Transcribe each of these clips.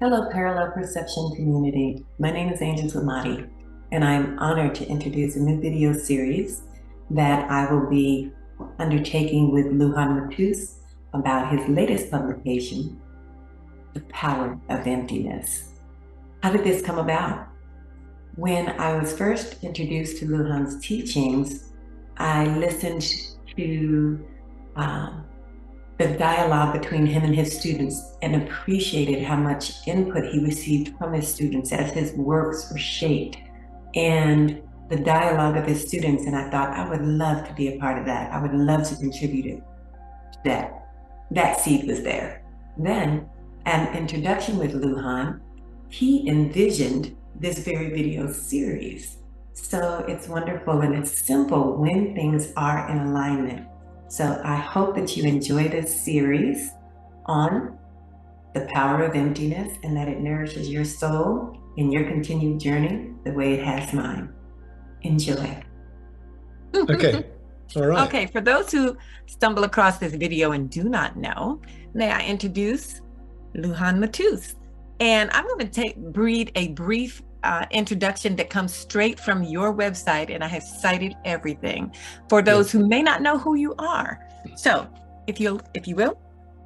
Hello, Parallel Perception community. My name is Angel Tamati, and I'm honored to introduce a new video series that I will be undertaking with Lujan Matus about his latest publication, The Power of Emptiness. How did this come about? When I was first introduced to Lujan's teachings, I listened to the dialogue between him and his students and appreciated how much input he received from his students as his works were shaped and the dialogue of his students. And I thought, I would love to be a part of that. I would love to contribute to that. That seed was there. Then, an introduction with Lujan, he envisioned this very video series. So it's wonderful and it's simple when things are in alignment. So I hope that you enjoy this series on the power of emptiness and that it nourishes your soul in your continued journey the way it has mine. Enjoy. Okay. All right. Okay, for those who stumble across this video and do not know, may I introduce Lujan Matus. And I'm going to read a brief introduction that comes straight from your website, and I have cited everything for those who may not know who you are. So, if you will,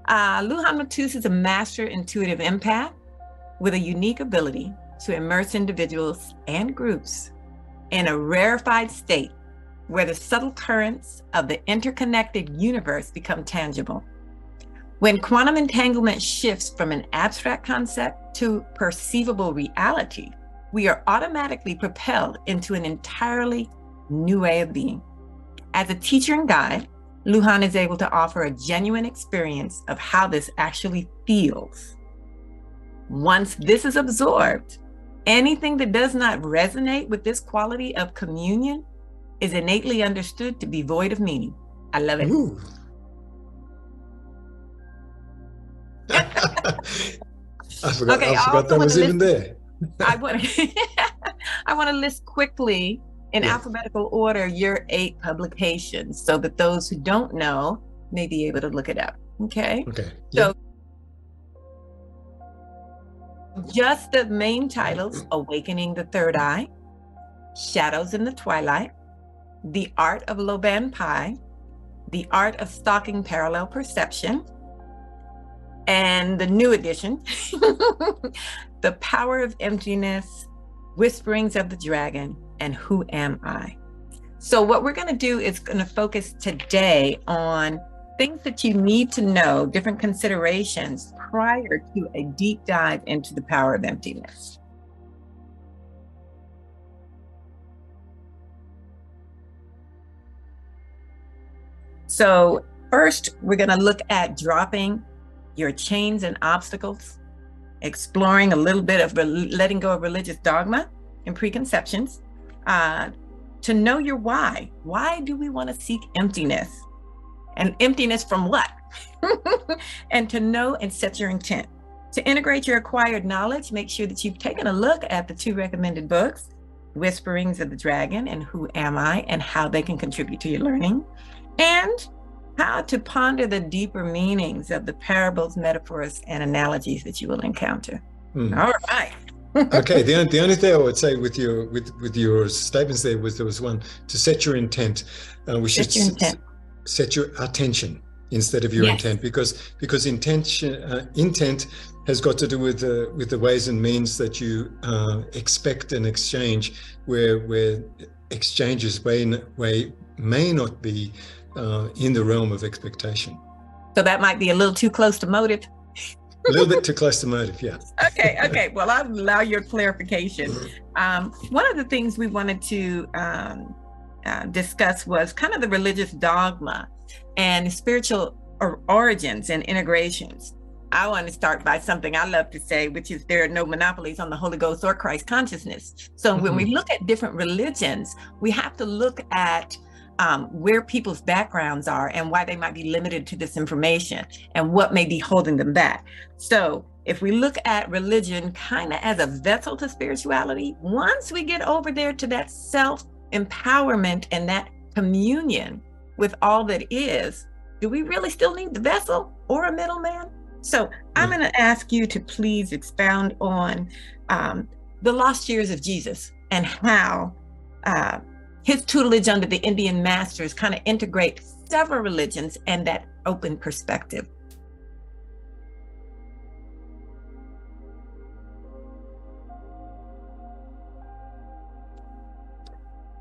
Lujan Matus is a master intuitive empath with a unique ability to immerse individuals and groups in a rarefied state where the subtle currents of the interconnected universe become tangible. When quantum entanglement shifts from an abstract concept to perceivable reality, we are automatically propelled into an entirely new way of being. As a teacher and guide, Lujan is able to offer a genuine experience of how this actually feels. Once this is absorbed, anything that does not resonate with this quality of communion is innately understood to be void of meaning. I love it. Ooh. I forgot that was even there. I want to list quickly in alphabetical order your 8 publications so that those who don't know may be able to look it up. Okay. So just the main titles: Awakening the Third Eye, Shadows in the Twilight, The Art of Loban Pi, The Art of Stalking Parallel Perception, and the new edition, The Power of Emptiness, Whisperings of the Dragon, and Who Am I? So what we're going to do is going to focus today on things that you need to know, different considerations prior to a deep dive into the power of emptiness. So first, we're going to look at dropping your chains and obstacles, exploring a little bit of letting go of religious dogma and preconceptions, to know your why. Why do we want to seek emptiness? And emptiness from what? And to know and set your intent. To integrate your acquired knowledge, make sure that you've taken a look at the 2 recommended books, Whisperings of the Dragon and Who Am I, and how they can contribute to your learning, and how to ponder the deeper meanings of the parables, metaphors, and analogies that you will encounter. All right. Okay. The only thing I would say with your statements there was one: to set your intent. We should set your attention instead of your intent, because intent has got to do with the ways and means that you expect an exchange, where exchanges may not be in the realm of expectation. So that might be a little too close to motive. A little bit too close to motive, yeah. Okay. Well, I'll allow your clarification. One of the things we wanted to discuss was kind of the religious dogma and spiritual origins and integrations. I want to start by something I love to say, which is there are no monopolies on the Holy Ghost or Christ consciousness. So when we look at different religions, we have to look at where people's backgrounds are and why they might be limited to this information and what may be holding them back. So if we look at religion kind of as a vessel to spirituality, once we get over there to that self-empowerment and that communion with all that is, do we really still need the vessel or a middleman? So I'm going to ask you to please expound on the lost years of Jesus and how his tutelage under the Indian masters kind of integrate several religions and that open perspective.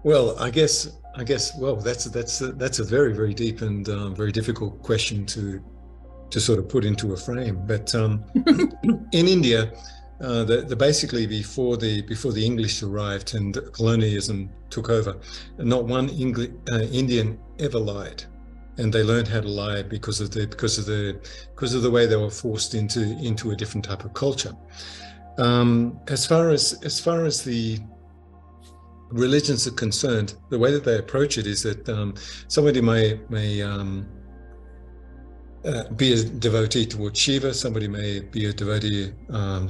Well, I guess. Well, that's a very, very deep and very difficult question to sort of put into a frame. But in India, basically before the English arrived and colonialism took over, not one Indian ever lied, and they learned how to lie because of the way they were forced into a different type of culture. As far as the religions are concerned, the way that they approach it is that somebody may be a devotee towards Shiva, somebody may be a devotee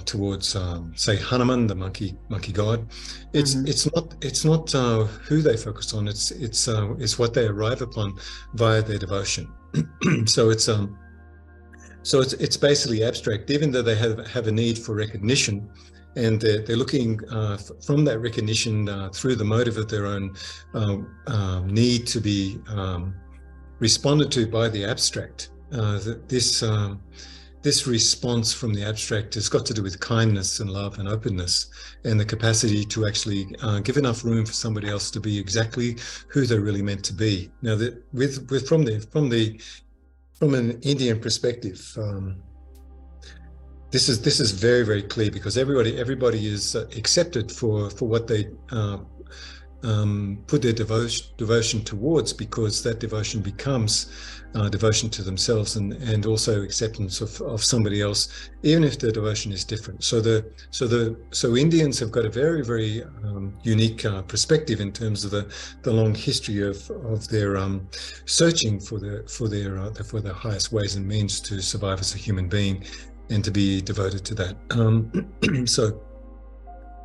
towards say Hanuman, the monkey god. It's not who they focus on, it's what they arrive upon via their devotion. So it's basically abstract, even though they have a need for recognition. And they're looking from that recognition through the motive of their own need to be responded to by the abstract. This response from the abstract has got to do with kindness and love and openness, and the capacity to actually give enough room for somebody else to be exactly who they're really meant to be. Now, from an Indian perspective. This is very, very clear, because everybody is accepted for what they put their devotion towards, because that devotion becomes devotion to themselves and also acceptance of somebody else, even if their devotion is different. So Indians have got a very, very unique perspective in terms of the long history of their searching for the highest ways and means to survive as a human being, and to be devoted to that.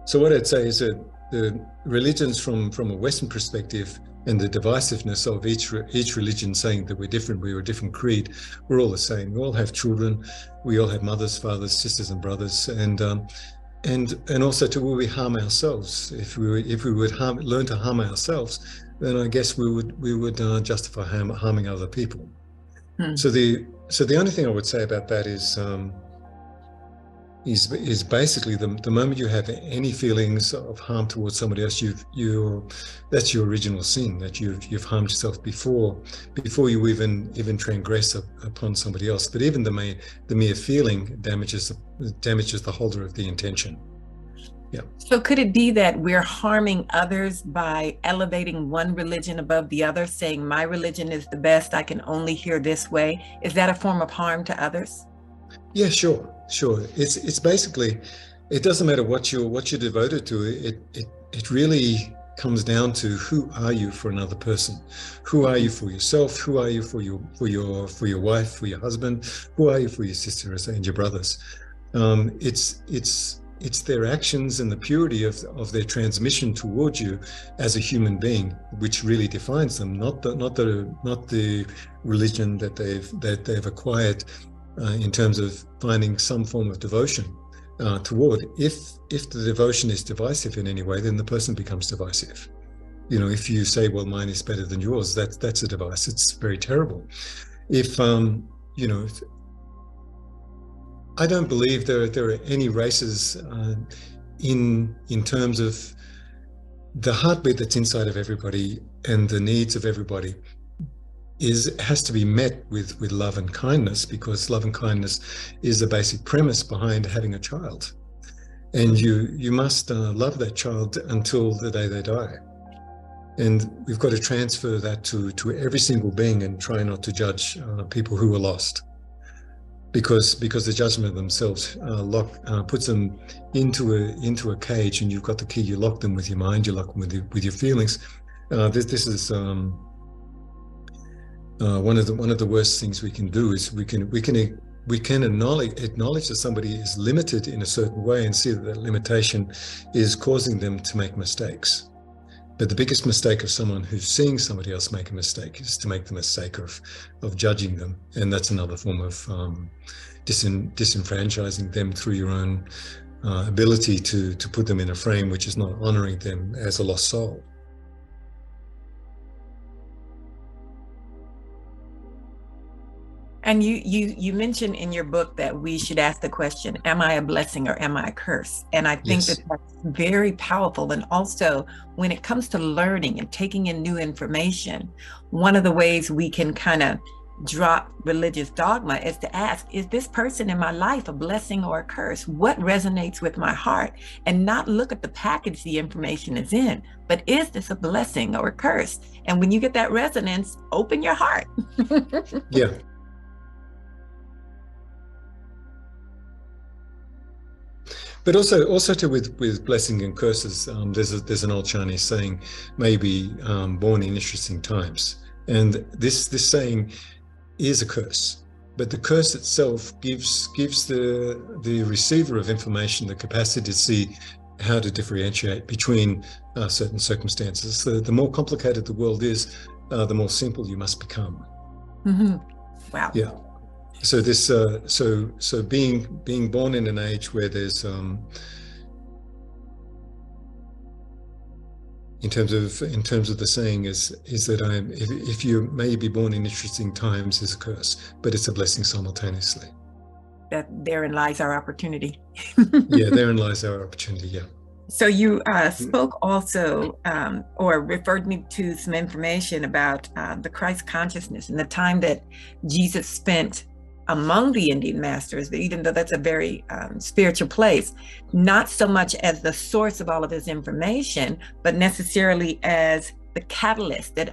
So what I'd say is that the religions from a Western perspective, and the divisiveness of each religion saying that we're different, we're a different creed, we're all the same. We all have children, we all have mothers, fathers, sisters, and brothers, and also will we harm ourselves? If we would learn to harm ourselves, then I guess we would justify harming other people. So the only thing I would say about that is basically the moment you have any feelings of harm towards somebody else, that's your original sin, that you've harmed yourself before you even transgress upon somebody else. But even the mere feeling damages the holder of the intention. Yeah. So could it be that we're harming others by elevating one religion above the other, saying my religion is the best, I can only hear this way? Is that a form of harm to others? Yeah, sure. It's basically, it doesn't matter what you're devoted to. It really comes down to, who are you for another person? Who are you for yourself? Who are you for your wife, for your husband? Who are you for your sisters and your brothers? It's their actions and the purity of their transmission towards you as a human being, which really defines them, not the religion that they've acquired in terms of finding some form of devotion toward. If the devotion is divisive in any way, then the person becomes divisive. If you say, well, mine is better than yours, that's a device. It's very terrible. If I don't believe there are any races in terms of the heartbeat that's inside of everybody and the needs of everybody has to be met with love and kindness, because love and kindness is the basic premise behind having a child. And you must love that child until the day they die. And we've got to transfer that to every single being, and try not to judge people who are lost. Because the judgment of themselves puts them into a cage, and you've got the key. You lock them with your mind, you lock them with your feelings. This is one of the worst things we can do. Is we can acknowledge that somebody is limited in a certain way, and see that limitation is causing them to make mistakes. But the biggest mistake of someone who's seeing somebody else make a mistake is to make the mistake of judging them. And that's another form of disenfranchising them through your own ability to put them in a frame which is not honoring them as a lost soul. And you mentioned in your book that we should ask the question, am I a blessing or am I a curse? And I think that that's very powerful. And also, when it comes to learning and taking in new information, one of the ways we can kind of drop religious dogma is to ask, is this person in my life a blessing or a curse? What resonates with my heart? And not look at the package the information is in, but is this a blessing or a curse? And when you get that resonance, open your heart. Yeah. But also too with blessing and curses, there's an old Chinese saying, may be born in interesting times, and this saying is a curse. But the curse itself gives the receiver of information the capacity to see how to differentiate between certain circumstances. The more complicated the world is, the more simple you must become. Mm-hmm. Wow. Yeah. So this, so being born in an age where there's, in terms of the saying is that if you may be born in interesting times is a curse, but it's a blessing simultaneously. That therein lies our opportunity. Yeah, therein lies our opportunity. Yeah. So you spoke also, or referred me to some information about the Christ consciousness and the time that Jesus spent among the Indian masters, even though that's a very spiritual place, not so much as the source of all of his information, but necessarily as the catalyst that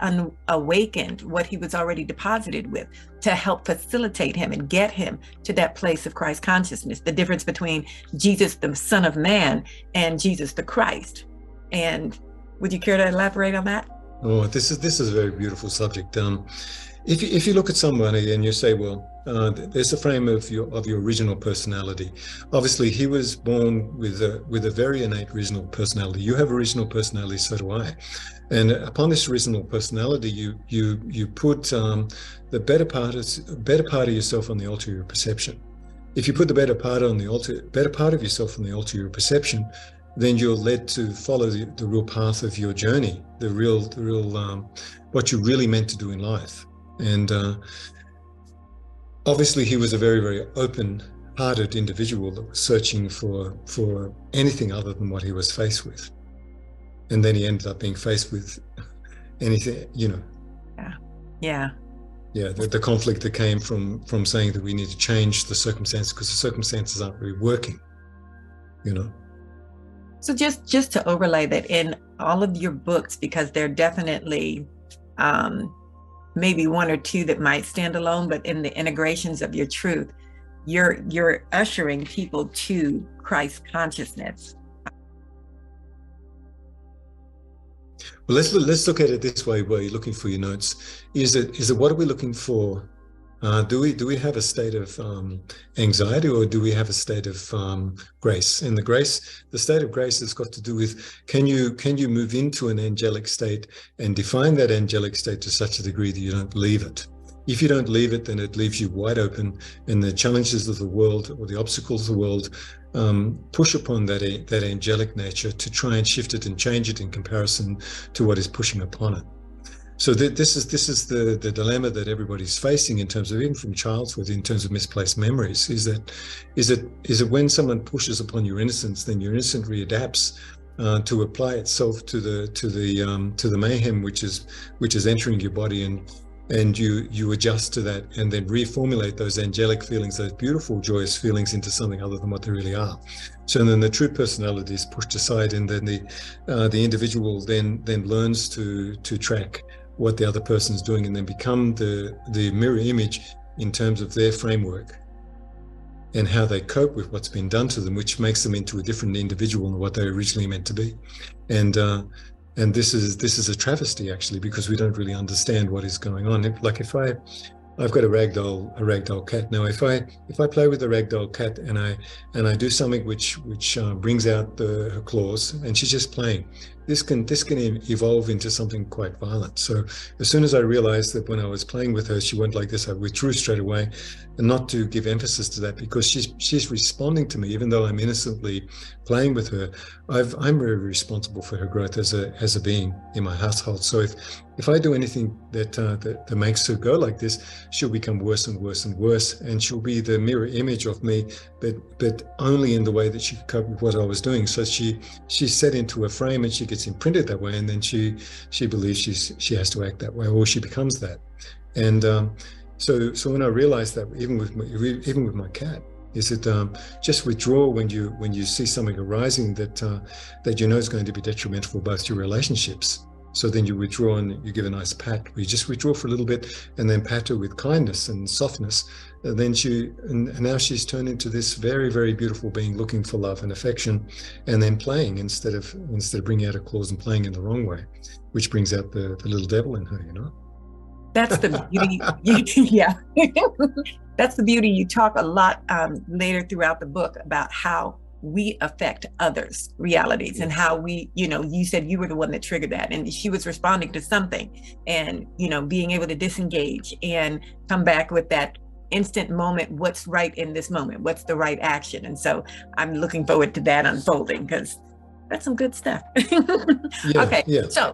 awakened what he was already deposited with to help facilitate him and get him to that place of Christ consciousness, the difference between Jesus, the Son of Man, and Jesus, the Christ. And would you care to elaborate on that? Oh, this is a very beautiful subject. If you look at somebody and you say, well, there's a frame of your original personality. Obviously, he was born with a very innate original personality. You have original personality, so do I. And upon this original personality, you put the better part of yourself on the altar of your perception. If you put the better part of yourself on the altar of your perception, then you're led to follow the real path of your journey, the real what you're really meant to do in life. And obviously, he was a very, very open-hearted individual that was searching for anything other than what he was faced with. And then he ended up being faced with anything, you know. Yeah. The conflict that came from saying that we need to change the circumstances because the circumstances aren't really working, you know. So just to overlay that in all of your books, because they're definitely maybe one or two that might stand alone, but in the integrations of your truth, you're ushering people to Christ consciousness. Well, let's look at it this way while you're looking for your notes. Is it what are we looking for? Do we have a state of anxiety, or do we have a state of grace? And the state of grace has got to do with can you move into an angelic state and define that angelic state to such a degree that you don't leave it. If you don't leave it, then it leaves you wide open, and the challenges of the world or the obstacles of the world push upon that angelic nature to try and shift it and change it in comparison to what is pushing upon it. So this is the dilemma that everybody's facing in terms of, even from childhood, in terms of misplaced memories. Is it when someone pushes upon your innocence, then your innocence readapts to apply itself to the mayhem which is entering your body, and you adjust to that and then reformulate those angelic feelings, those beautiful, joyous feelings, into something other than what they really are. So then the true personality is pushed aside, and then the individual then learns to track what the other person is doing, and then become the mirror image in terms of their framework and how they cope with what's been done to them, which makes them into a different individual than what they originally meant to be. And this is a travesty, actually, because we don't really understand what is going on. Like if I've got a ragdoll cat. Now, if I play with the ragdoll cat and I do something which brings out her claws, and she's just playing, this can evolve into something quite violent. So as soon as I realized that when I was playing with her, she went like this, I withdrew straight away, and not to give emphasis to that, because she's responding to me, even though I'm innocently playing with her. I'm very responsible for her growth as a being in my household. So if I do anything that makes her go like this, she'll become worse and worse and worse, and she'll be the mirror image of me, but only in the way that she could cope with what I was doing. So she's set into a frame, and she gets imprinted that way, and then she believes she has to act that way, or she becomes that. And so when I realized that, even with my cat, is that just withdraw when you see something arising that you know is going to be detrimental for both your relationships. So then you withdraw and you give a nice pat. You just withdraw for a little bit and then pat her with kindness and softness. And then and now she's turned into this very, very beautiful being, looking for love and affection, and then playing instead of bringing out her claws and playing in the wrong way, which brings out the little devil in her, you know? That's the beauty. Yeah. That's the beauty. You talk a lot later throughout the book about how we affect others' realities, and how we, you said you were the one that triggered that, and she was responding to something, and, being able to disengage and come back with that instant moment. What's right in this moment? What's the right action? And so I'm looking forward to that unfolding, because that's some good stuff. Yeah, okay. Yeah. So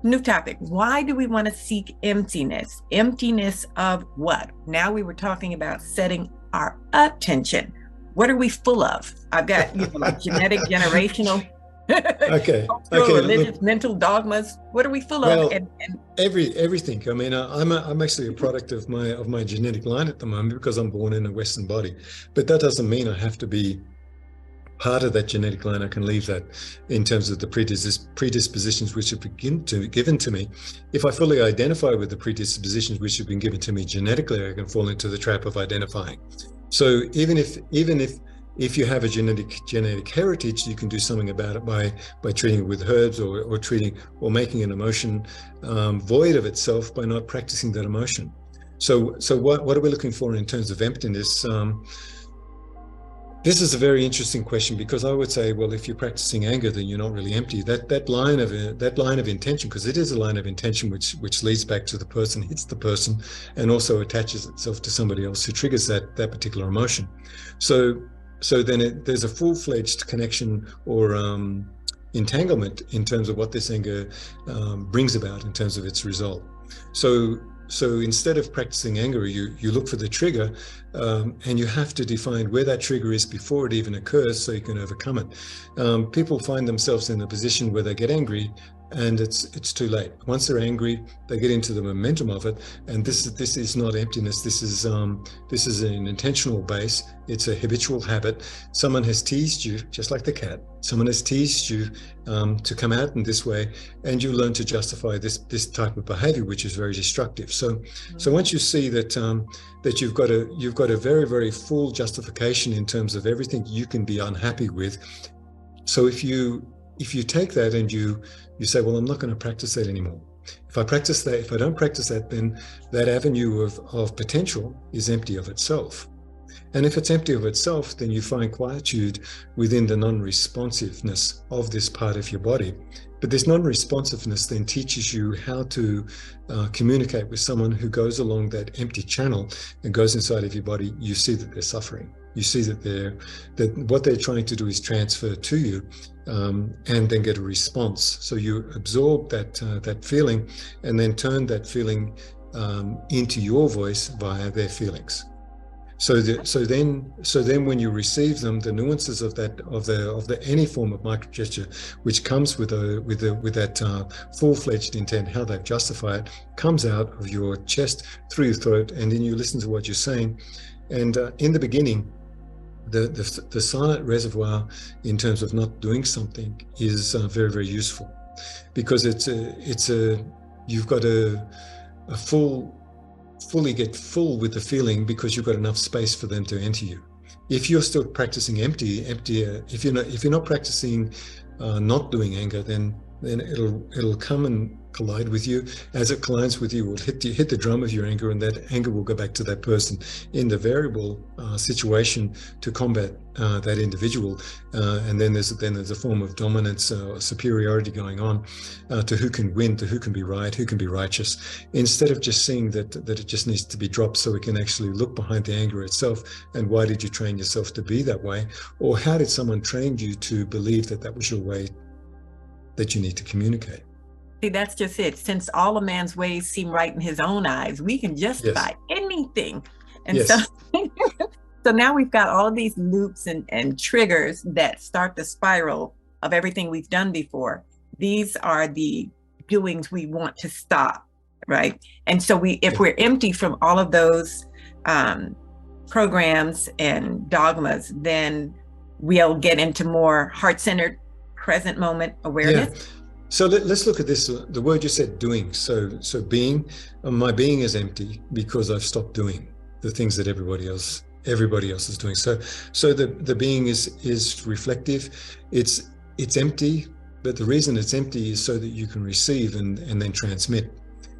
new topic. Why do we want to seek emptiness? Emptiness of what? Now we were talking about setting our attention. What are we full of? I've got like genetic, generational, okay, religious, look, mental dogmas. What are we full well, of? And everything. I mean, I'm actually a product of my genetic line at the moment, because I'm born in a Western body. But that doesn't mean I have to be part of that genetic line. I can leave that in terms of the predispositions which have been given to me. If I fully identify with the predispositions which have been given to me genetically, I can fall into the trap of identifying. So even if you have a genetic heritage, you can do something about it by treating it with herbs, or making an emotion void of itself by not practicing that emotion. So what are we looking for in terms of emptiness? This is a very interesting question, because I would say, well, if you're practicing anger, then you're not really empty. That line of intention, because it is a line of intention which leads back to the person, hits the person, and also attaches itself to somebody else who triggers that particular emotion. So then there's a full-fledged connection or entanglement in terms of what this anger brings about in terms of its result. So instead of practicing anger, you look for the trigger, and you have to define where that trigger is before it even occurs, so you can overcome it. People find themselves in a position where they get angry, and it's too late. Once they're angry, they get into the momentum of it, and this is not emptiness. This is an intentional base. It's a habitual habit. Someone has teased you, just like the cat. Someone has teased you to come out in this way, and you learn to justify this type of behavior, which is very destructive. So once you see that you've got a very, very full justification in terms of everything you can be unhappy with. So if you take that and you say, well, I'm not going to practice that anymore. If I don't practice that, then that avenue of potential is empty of itself. And if it's empty of itself, then you find quietude within the non-responsiveness of this part of your body. But this non-responsiveness then teaches you how to communicate with someone who goes along that empty channel and goes inside of your body. You see that they're suffering. You see that what they're trying to do is transfer to you, and then get a response. So you absorb that feeling, and then turn that feeling into your voice via their feelings. So then when you receive them, the nuances of the any form of micro gesture, which comes with that full-fledged intent, how they justify it, comes out of your chest through your throat, and then you listen to what you're saying. And in the beginning, the silent reservoir in terms of not doing something is very, very useful, because you've got a fully get full with the feeling, because you've got enough space for them to enter you. If you're still practicing if you're not practicing not doing anger, then it'll come collide with you. As it collides with you, it will hit the drum of your anger, and that anger will go back to that person in the variable situation to combat that individual. And then there's a form of dominance, superiority going on to who can win, to who can be right, who can be righteous, instead of just seeing that it just needs to be dropped so we can actually look behind the anger itself. And why did you train yourself to be that way? Or how did someone train you to believe that was your way that you need to communicate? See, that's just it. Since all a man's ways seem right in his own eyes, we can justify anything. And so so now we've got all of these loops and triggers that start the spiral of everything we've done before. These are the doings we want to stop, right? And so if we're empty from all of those programs and dogmas, then we'll get into more heart-centered, present moment awareness. So let's look at this. The word you said, doing. So being, my being is empty because I've stopped doing the things that everybody else is doing. So the being is reflective. It's empty, but the reason it's empty is so that you can receive and then transmit.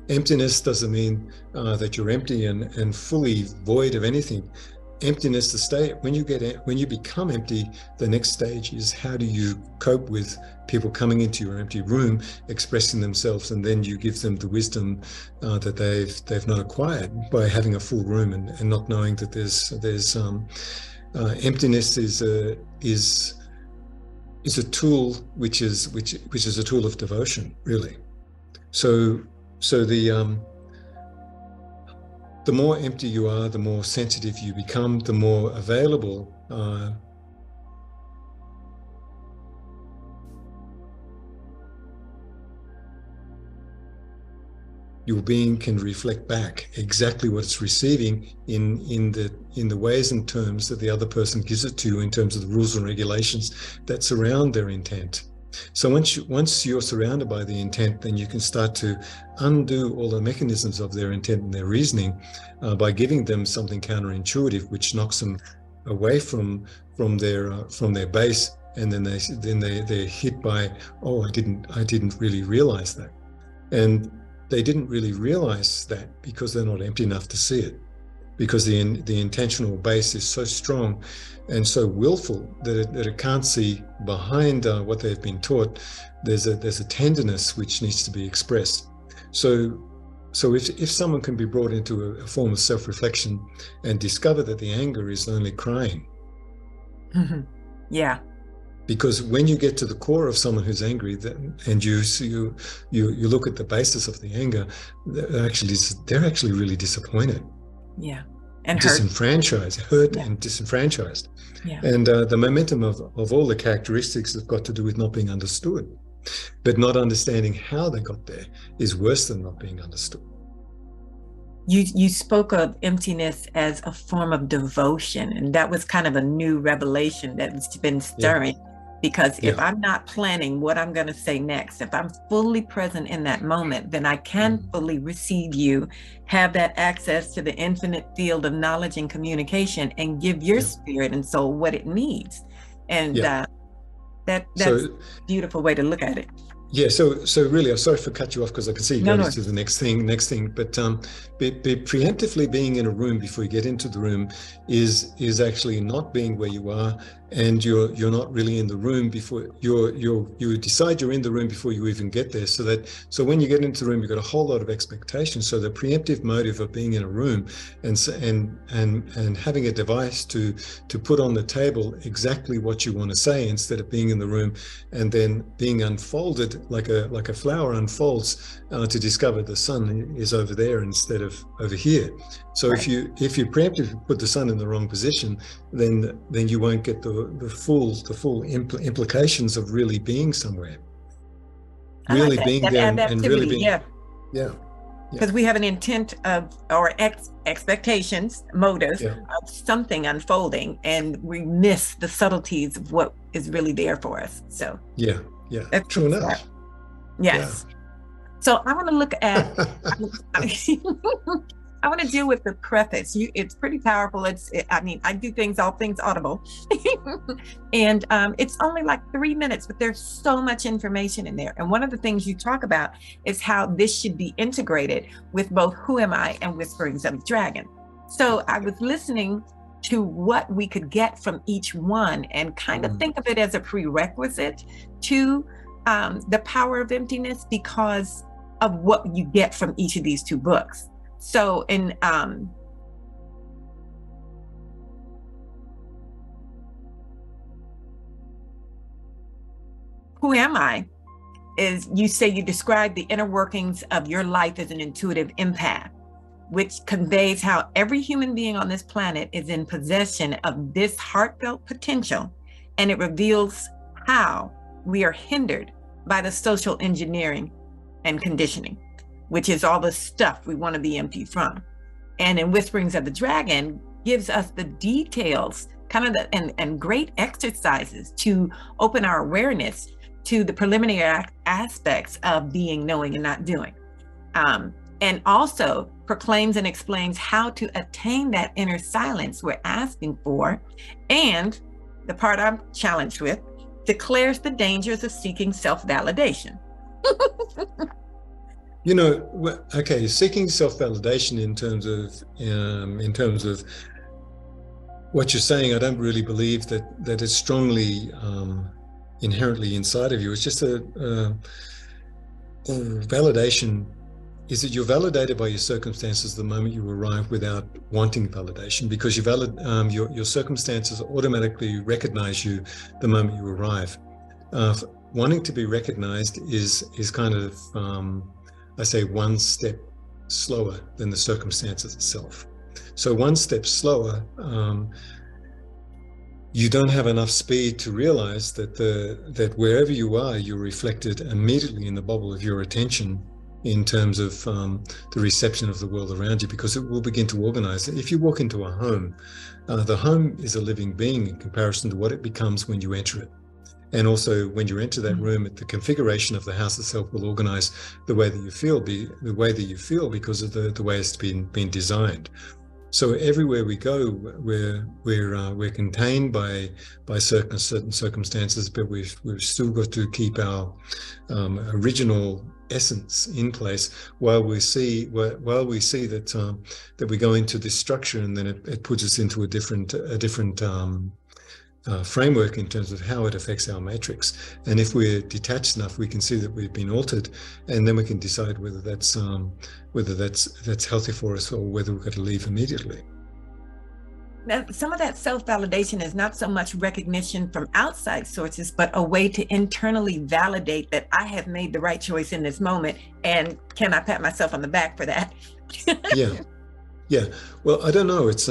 Emptiness doesn't mean that you're empty and fully void of anything. Emptiness, the state when you become empty, the next stage is how do you cope with people coming into your empty room, expressing themselves, and then you give them the wisdom that they've not acquired by having a full room and not knowing that there's emptiness is a tool which is a tool of devotion, really. So the more empty you are, the more sensitive you become, the more available your being can reflect back exactly what it's receiving in the ways and terms that the other person gives it to you, in terms of the rules and regulations that surround their intent. So once you're surrounded by the intent, then you can start to undo all the mechanisms of their intent and their reasoning by giving them something counterintuitive, which knocks them away from their base, and then they're hit by, oh, I didn't really realize that, and they didn't really realize that because they're not empty enough to see it, because the intentional base is so strong and so willful that it can't see behind what they've been taught. There's a tenderness which needs to be expressed. So if someone can be brought into a form of self-reflection and discover that the anger is only crying. Mm-hmm. Yeah. Because when you get to the core of someone who's angry, and you look at the basis of the anger, they're actually really disappointed. Yeah. And hurt and disenfranchised. Yeah. And the momentum of all the characteristics have got to do with not being understood. But not understanding how they got there is worse than not being understood. You spoke of emptiness as a form of devotion, and that was kind of a new revelation that's been stirring. Yeah. Because if I'm not planning what I'm going to say next, if I'm fully present in that moment, then I can fully receive you, have that access to the infinite field of knowledge and communication, and give your spirit and soul what it needs. And that's a beautiful way to look at it. Yeah, so really, I'm sorry for cut you off because I can see you going to the next thing. But preemptively being in a room before you get into the room is actually not being where you are, and you're not really in the room before you decide you're in the room before you even get there. So when you get into the room, you've got a whole lot of expectations. So the preemptive motive of being in a room and having a device to put on the table exactly what you want to say, instead of being in the room and then being unfolded like a flower unfolds to discover the sun is over there instead of over here. So if you preemptively put the sun in the wrong position, then you won't get the full implications of really being somewhere, really being there and really being because we have an intent of or expectations, motive of something unfolding, and we miss the subtleties of what is really there for us. So that's true enough. Yes. So I want to look at I want to deal with the preface. It's pretty powerful. I mean, I do all things audible. And it's only like 3 minutes, but there's so much information in there. And one of the things you talk about is how this should be integrated with both Who Am I and Whisperings of the Dragon. So I was listening to what we could get from each one and kind of think of it as a prerequisite to the Power of Emptiness because of what you get from each of these two books. So in Who Am I is, you say you describe the inner workings of your life as an intuitive empath, which conveys how every human being on this planet is in possession of this heartfelt potential, and it reveals how we are hindered by the social engineering and conditioning, which is all the stuff we want to be emptied from. And in Whisperings of the Dragon gives us the details, kind of and great exercises to open our awareness to the preliminary aspects of being, knowing, and not doing. And also proclaims and explains how to attain that inner silence we're asking for. And the part I'm challenged with, declares the dangers of seeking self-validation. Okay, seeking self-validation in terms of what you're saying, I don't really believe that it's strongly inherently inside of you. It's just validation is that you're validated by your circumstances the moment you arrive without wanting validation, because your circumstances automatically recognize you the moment you arrive. Wanting to be recognized is kind of, I say, one step slower than the circumstances itself. So one step slower, you don't have enough speed to realize that wherever you are, you're reflected immediately in the bubble of your attention in terms of the reception of the world around you, because it will begin to organize. If you walk into a home, the home is a living being in comparison to what it becomes when you enter it. And also when you enter that room, the configuration of the house itself will organize the way that you feel, because of the way it's been designed. So everywhere we go, we're contained by certain circumstances, but we've still got to keep our original essence in place while we see that we go into this structure, and then it puts us into a different framework in terms of how it affects our matrix. And if we're detached enough, we can see that we've been altered, and then we can decide whether that's healthy for us or whether we've got to leave immediately. Now, some of that self-validation is not so much recognition from outside sources, but a way to internally validate that I have made the right choice in this moment, and can I pat myself on the back for that? Yeah. Well, I don't know. It's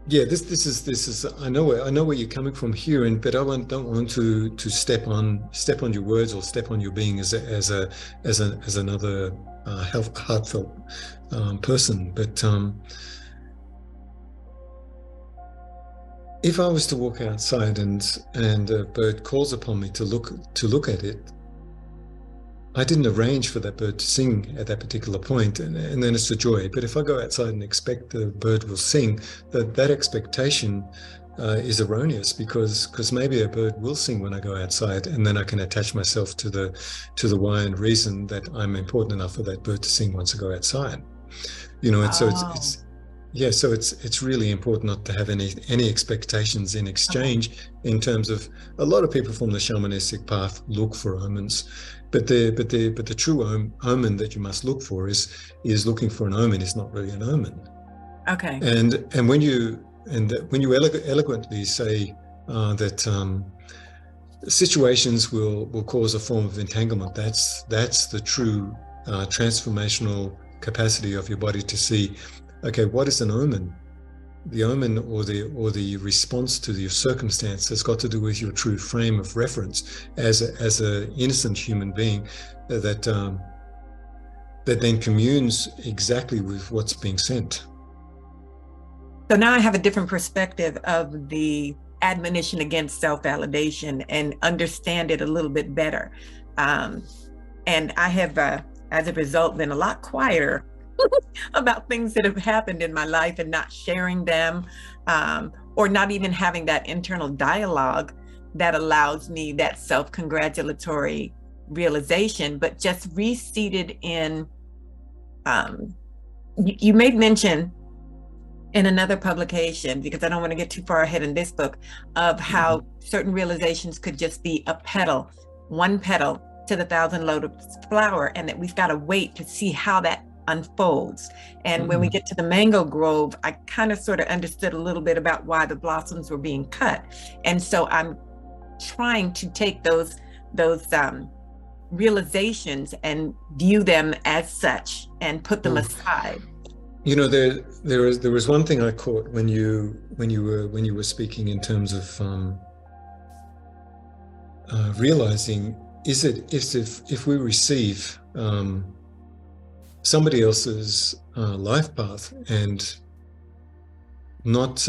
this is I know where you're coming from here, but I don't want to step on your words or step on your being as another heartfelt person. But if I was to walk outside and a bird calls upon me to look at it, I didn't arrange for that bird to sing at that particular point, and then it's a joy. But if I go outside and expect the bird will sing, that expectation is erroneous, because maybe a bird will sing when I go outside, and then I can attach myself to the why and reason that I'm important enough for that bird to sing once I go outside. And so it's really important not to have any expectations in exchange. In terms of, a lot of people from the shamanistic path look for omens, but the true omen that you must look for is looking for an omen is not really an omen. Okay. And when you eloquently say that situations will cause a form of entanglement, that's the true transformational capacity of your body to see, okay, what is an omen? The omen or the response to your circumstance has got to do with your true frame of reference as an innocent human being that then communes exactly with what's being sent. So now I have a different perspective of the admonition against self-validation and understand it a little bit better. And I have as a result, been a lot quieter about things that have happened in my life and not sharing them, or not even having that internal dialogue that allows me that self-congratulatory realization, but just reseated in, you made mention in another publication, because I don't want to get too far ahead in this book, of how certain realizations could just be a petal, one petal to the thousand lotus flower, and that we've got to wait to see how that unfolds. And when we get to the mango grove, I kind of sort of understood a little bit about why the blossoms were being cut. And so I'm trying to take those realizations and view them as such and put them aside. You know, there was one thing I caught when you were speaking in terms of realizing, is it if we receive somebody else's life path and not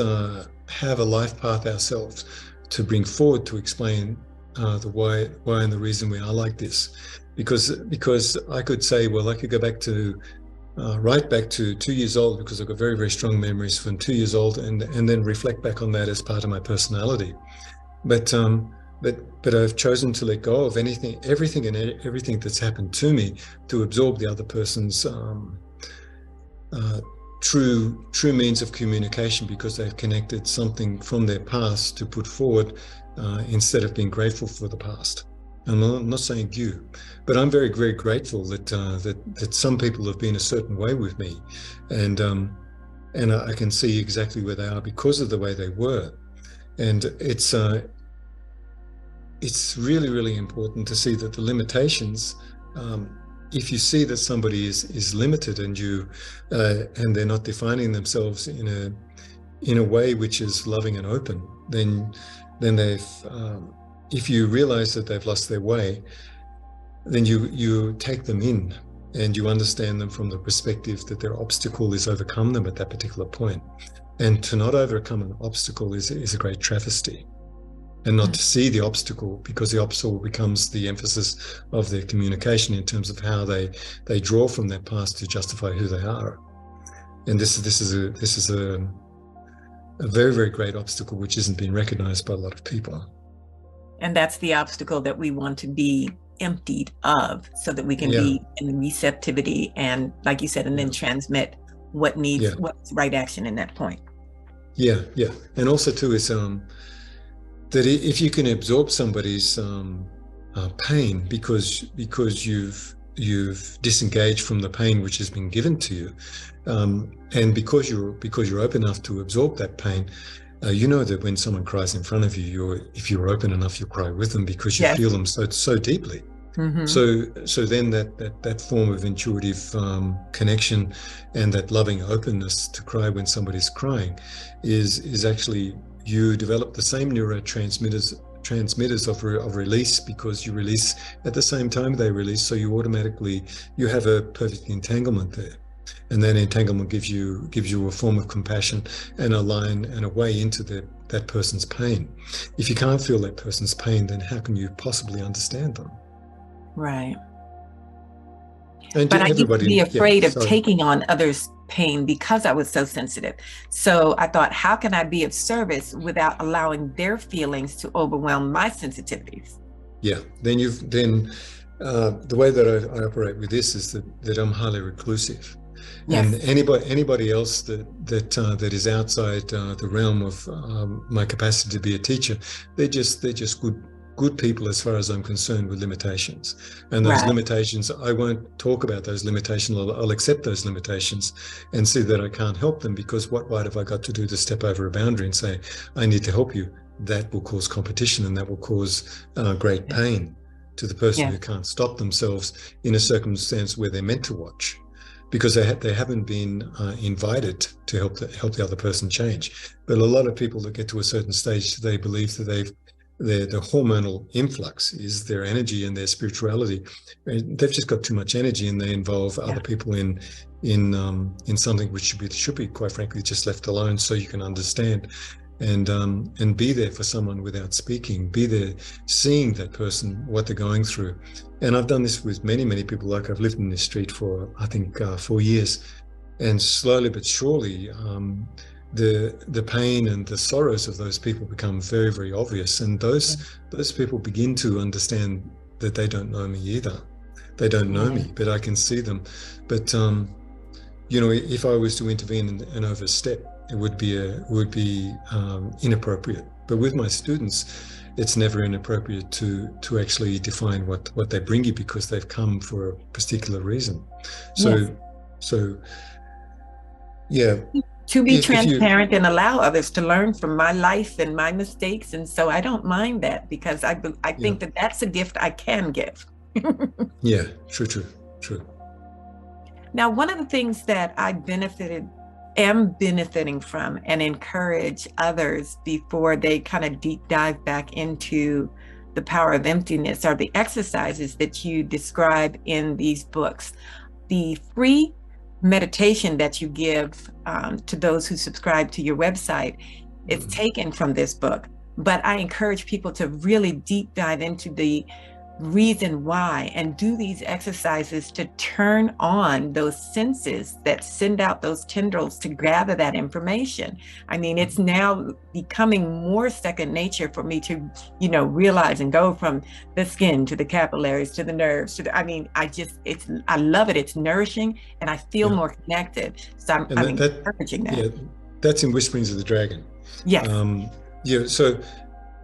have a life path ourselves to bring forward to explain the why and the reason we are like this, because I could say, well, I could go back to right back to 2 years old, because I've got very, very strong memories from 2 years old, and then reflect back on that as part of my personality. But I've chosen to let go of everything that's happened to me, to absorb the other person's true means of communication, because they've connected something from their past to put forward, instead of being grateful for the past. I'm not saying you, but I'm very, very grateful that some people have been a certain way with me, and I can see exactly where they are because of the way they were. And it's really, really important to see that the limitations, if you see that somebody is limited and and they're not defining themselves in a way which is loving and open, then they've, if you realize that they've lost their way, then you take them in and you understand them from the perspective that their obstacle is overcome them at that particular point. And to not overcome an obstacle is a great travesty. And not to see the obstacle, because the obstacle becomes the emphasis of their communication in terms of how they draw from their past to justify who they are. And this is a very, very great obstacle which isn't being recognized by a lot of people. And that's the obstacle that we want to be emptied of, so that we can be in receptivity and, like you said, and then transmit what's right action in that point. Yeah. And also too is that if you can absorb somebody's pain because you've disengaged from the pain which has been given to you, and because you're open enough to absorb that pain, you know that when someone cries in front of you, if you're open enough, you'll cry with them, because you feel them so deeply. So then that form of intuitive connection and that loving openness to cry when somebody's crying is actually, you develop the same neurotransmitters of release, because you release at the same time they release. So you have a perfect entanglement there. And that entanglement gives you a form of compassion and a line and a way into that person's pain. If you can't feel that person's pain, then how can you possibly understand them? Right. And but I used to be afraid of taking on others' pain because I was so sensitive. So I thought, how can I be of service without allowing their feelings to overwhelm my sensitivities? Yeah. Then the way that I operate with this is that I'm highly reclusive. Yes. And anybody else that is outside the realm of my capacity to be a teacher, they're just good people as far as I'm concerned, with limitations. And those limitations, I won't talk about those limitations. I'll accept those limitations and see that I can't help them, because what right have I got to do to step over a boundary and say, I need to help you? That will cause competition, and that will cause great pain to the person who can't stop themselves in a circumstance where they're meant to watch, because they haven't been invited to help the other person change. But a lot of people that get to a certain stage, they believe that the hormonal influx is their energy and their spirituality. They've just got too much energy, and they involve other people in something which should be quite frankly just left alone, so you can understand. and be there for someone without speaking, be there seeing that person, what they're going through. And I've done this with many people. Like, I've lived in this street for, I think, 4 years, and slowly but surely the pain and the sorrows of those people become very obvious, and those people begin to understand that they don't know me either. They don't know me, but I can see them. But you know, if I was to intervene and overstep, it would be inappropriate. But with my students, it's never inappropriate to actually define what they bring you, because they've come for a particular reason. So yeah. To be transparent and allow others to learn from my life and my mistakes. And so I don't mind that, because I think that that's a gift I can give. Yeah, true. Now, one of the things that I am benefiting from and encourage others before they kind of deep dive back into the power of emptiness are the exercises that you describe in these books. The free meditation that you give to those who subscribe to your website is taken from this book, but I encourage people to really deep dive into the reason why and do these exercises to turn on those senses that send out those tendrils to gather that information. I mean, it's now becoming more second nature for me to, you know, realize and go from the skin to the capillaries to the nerves to I love it. It's nourishing, and I feel more connected. So I'm encouraging that. Yeah, that's in Whisperings of the Dragon. Yes.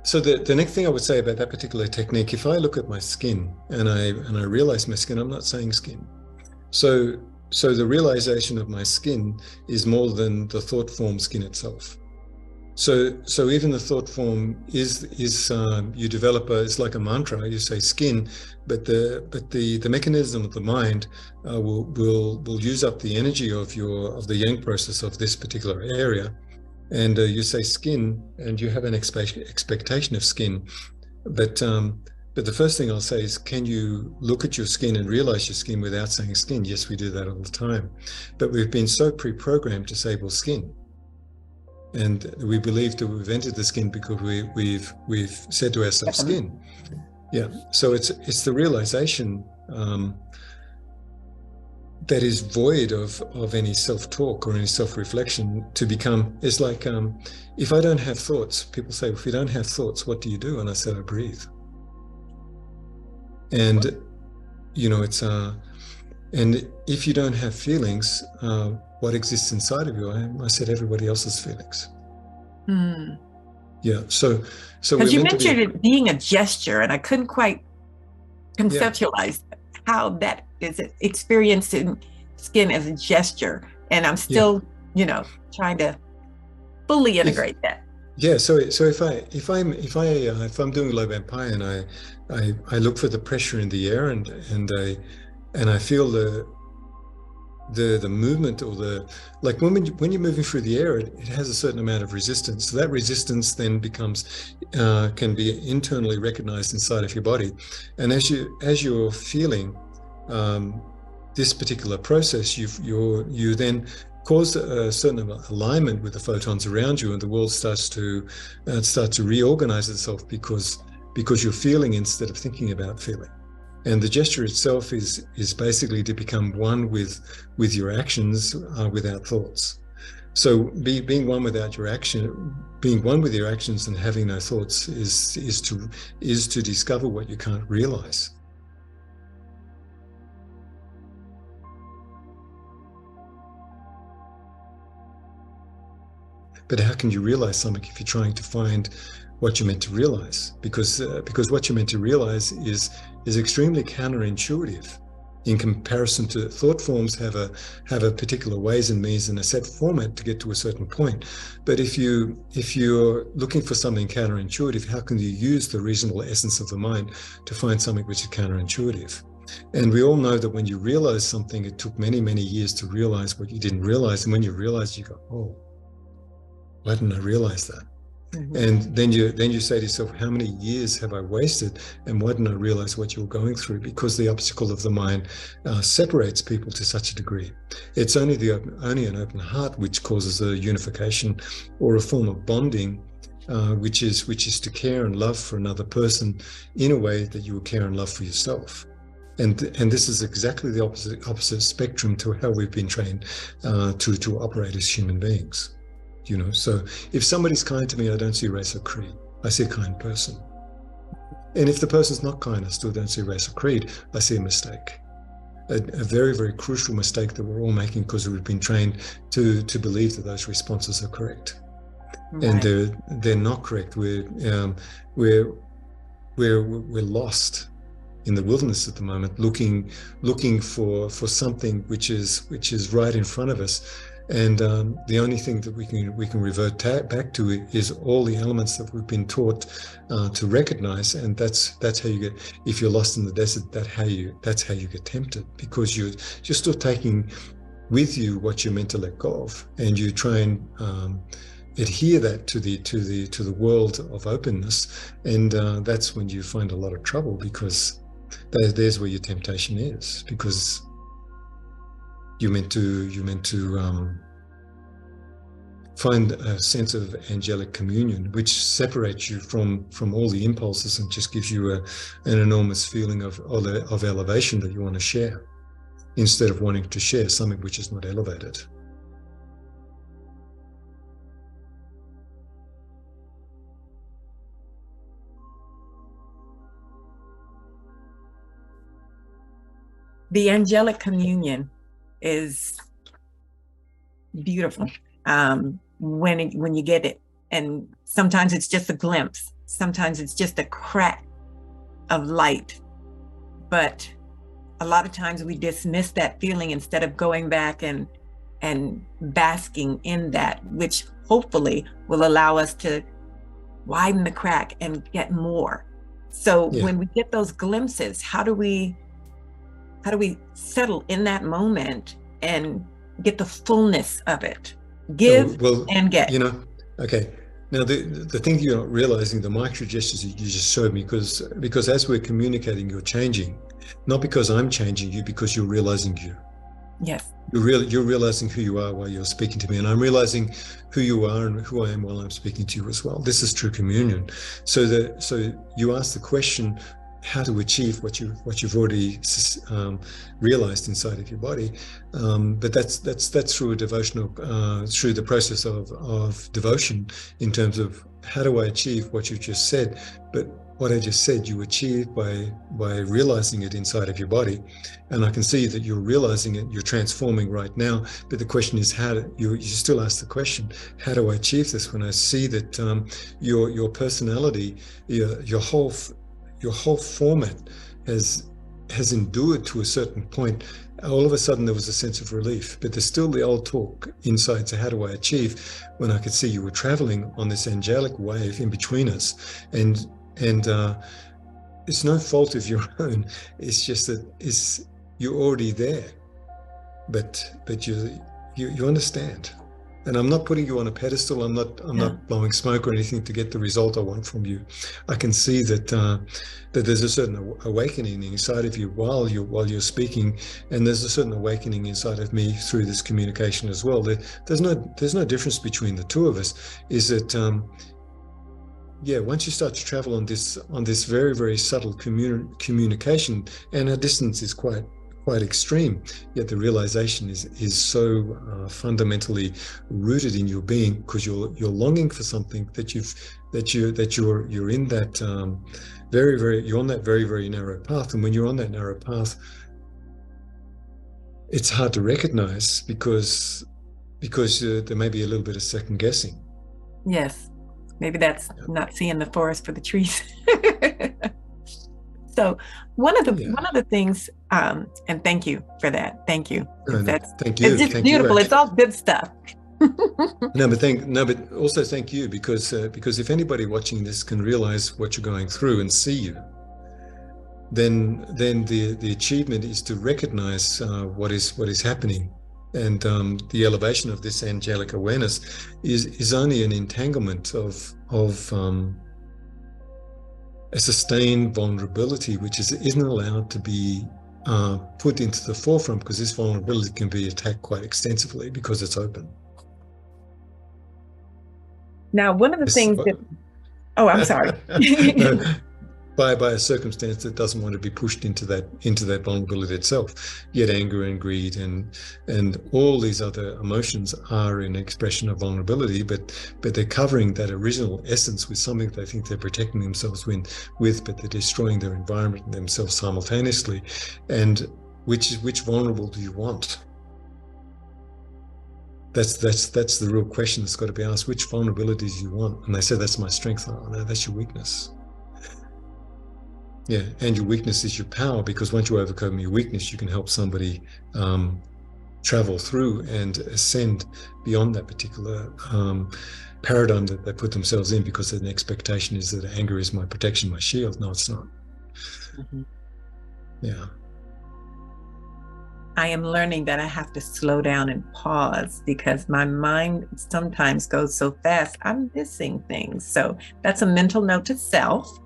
So the next thing I would say about that particular technique, if I look at my skin and I realize my skin, I'm not saying skin. So the realization of my skin is more than the thought form skin itself. So even the thought form is you develop it's like a mantra. You say skin, but the mechanism of the mind will use up the energy of the yang process of this particular area. And you say skin, and you have an expectation of skin, but the first thing I'll say is, can you look at your skin and realize your skin without saying skin? Yes, we do that all the time, but we've been so pre-programmed to say, well, skin, and we believe that we've entered the skin because we've said to ourselves skin. Yeah, so it's the realization that is void of any self-talk or any self-reflection to become. It's like, if I don't have thoughts, people say, if you don't have thoughts, what do you do? And I said, I breathe. And, you know, it's, and if you don't have feelings, what exists inside of you? I said, everybody else's feelings. Yeah, so because you mentioned it being a gesture, and I couldn't quite conceptualize how that is experiencing skin as a gesture, and I'm still, you know, trying to fully integrate that. Yeah. So if I'm doing low back pi and I look for the pressure in the air and I feel the movement, or like when you're moving through the air, it has a certain amount of resistance. So that resistance then becomes can be internally recognized inside of your body, and as you're feeling this particular process, you then cause a certain alignment with the photons around you, and the world starts to reorganize itself because you're feeling instead of thinking about feeling. And the gesture itself is basically to become one with your actions without thoughts. So being one without your action, being one with your actions and having no thoughts is to discover what you can't realize. But how can you realize something if you're trying to find what you're meant to realize? Because what you're meant to realize is extremely counterintuitive in comparison to thought forms have a particular ways and means and a set format to get to a certain point. But if you're looking for something counterintuitive, how can you use the reasonable essence of the mind to find something which is counterintuitive? And we all know that when you realize something, it took many, many years to realize what you didn't realize. And when you realize, you go, oh, why didn't I realize that? And then you say to yourself, how many years have I wasted, and why didn't I realize what you're going through? Because the obstacle of the mind separates people to such a degree. It's only an open heart which causes a unification or a form of bonding, which is to care and love for another person in a way that you would care and love for yourself. And this is exactly the opposite spectrum to how we've been trained to operate as human beings. You know, so if somebody's kind to me, I don't see race or creed. I see a kind person. And if the person's not kind, I still don't see race or creed. I see a mistake. A very, very crucial mistake that we're all making because we've been trained to believe that those responses are correct. Right. And they're not correct. We're lost in the wilderness at the moment, looking for something which is right in front of us. And the only thing that we can revert back to is all the elements that we've been taught to recognize, and that's how you get. If you're lost in the desert, that's how you get tempted, because you're still taking with you what you're meant to let go of, and you try and adhere that to the world of openness, and that's when you find a lot of trouble, because there's where your temptation is, because you're meant to find a sense of angelic communion, which separates you from all the impulses and just gives you an enormous feeling of elevation that you want to share, instead of wanting to share something which is not elevated. The angelic communion is beautiful when you get it, and sometimes it's just a glimpse, sometimes it's just a crack of light, but a lot of times we dismiss that feeling instead of going back and basking in that, which hopefully will allow us to widen the crack and get more. So when we get those glimpses, how do we settle in that moment and get the fullness of it? Give and get. You know, okay. Now the thing you're not realizing, the micro gestures that you just showed me, because as we're communicating, you're changing, not because I'm changing you, because you're realizing you. Yes. You're realizing who you are while you're speaking to me, and I'm realizing who you are and who I am while I'm speaking to you as well. This is true communion. So you ask the question, how to achieve what you've already realized inside of your body, but that's through a devotional, through the process of devotion, in terms of how do I achieve what you just said. But what I just said, you achieve by realizing it inside of your body, and I can see that you're realizing it, you're transforming right now. But the question is, how do you still ask the question, how do I achieve this, when I see that your personality, your whole format has endured to a certain point. All of a sudden there was a sense of relief, but there's still the old talk inside. So how do I achieve, when I could see you were traveling on this angelic wave in between us, and it's no fault of your own. It's just that you're already there, but you understand. And I'm not putting you on a pedestal. I'm not blowing smoke or anything to get the result I want from you. I can see that there's a certain awakening inside of you while you're speaking, and there's a certain awakening inside of me through this communication as well. There's no difference between the two of us. Is that once you start to travel on this very, very subtle communication, and our distance is quite extreme, yet the realization is so fundamentally rooted in your being, because you're longing for something that you're in that you're on that very, very narrow path. And when you're on that narrow path, it's hard to recognize, because there may be a little bit of second guessing. Yes, maybe that's not seeing the forest for the trees. So one of the things, and thank you for that. Thank you. Thank you. It's just beautiful. It's all good stuff. but also thank you, because if anybody watching this can realize what you're going through and see you, then the achievement is to recognize what is happening. And the elevation of this angelic awareness is only an entanglement of a sustained vulnerability, which isn't allowed to be put into the forefront, because this vulnerability can be attacked quite extensively because it's open. Now, one of the things that, oh, I'm sorry. by a circumstance that doesn't want to be pushed into that vulnerability itself. Yet anger and greed and all these other emotions are an expression of vulnerability, but they're covering that original essence with something they think they're protecting themselves with, but they're destroying their environment and themselves simultaneously. And which vulnerable do you want? That's the real question that's got to be asked. Which vulnerabilities do you want? And they say, that's my strength. Oh, no, that's your weakness. Yeah, and your weakness is your power, because once you overcome your weakness, you can help somebody travel through and ascend beyond that particular paradigm that they put themselves in, because an expectation is that anger is my protection, my shield. No, it's not. Mm-hmm. Yeah. I am learning that I have to slow down and pause, because my mind sometimes goes so fast, I'm missing things. So that's a mental note to self.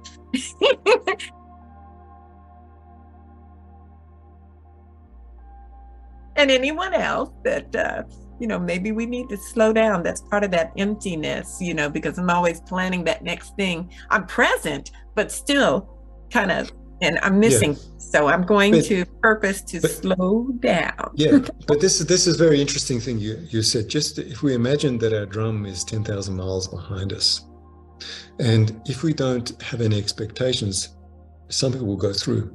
And anyone else that, maybe we need to slow down. That's part of that emptiness, because I'm always planning that next thing. I'm present, but still kind of, and I'm missing. Yeah. So I'm going to purpose to slow down. Yeah, but this is a very interesting thing you said. Just if we imagine that our drum is 10,000 miles behind us, and if we don't have any expectations, something will go through.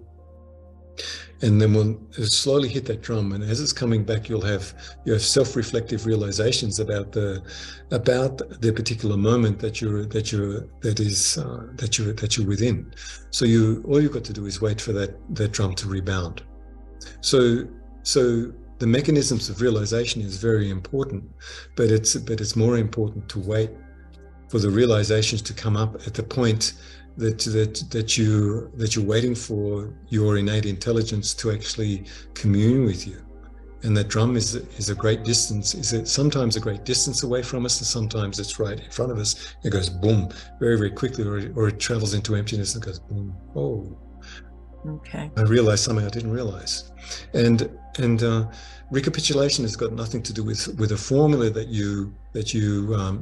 And then we'll slowly hit that drum, and as it's coming back, you have self-reflective realizations about the particular moment that you're within. So all you've got to do is wait for that drum to rebound. So the mechanisms of realization is very important, but it's more important to wait for the realizations to come up at the point that you're waiting for your innate intelligence to actually commune with you. And that drum is a great distance, sometimes a great distance away from us, and sometimes it's right in front of us. It goes boom very, very quickly, or it travels into emptiness and goes boom. Oh, okay. I realized something I didn't realize. And recapitulation has got nothing to do with a formula that you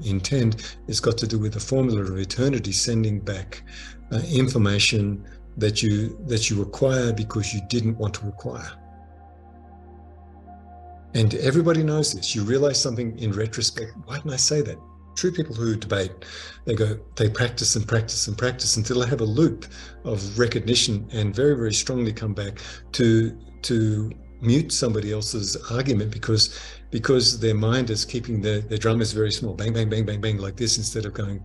intend. It's got to do with the formula of eternity sending back information that you acquire because you didn't want to acquire. And everybody knows this. You realize something in retrospect. Why didn't I say that? True people who debate, they practice and practice and practice until they have a loop of recognition, and very, very strongly come back to mute somebody else's argument because their mind is keeping their drum is very small, bang, bang, bang, bang, bang, like this, instead of going,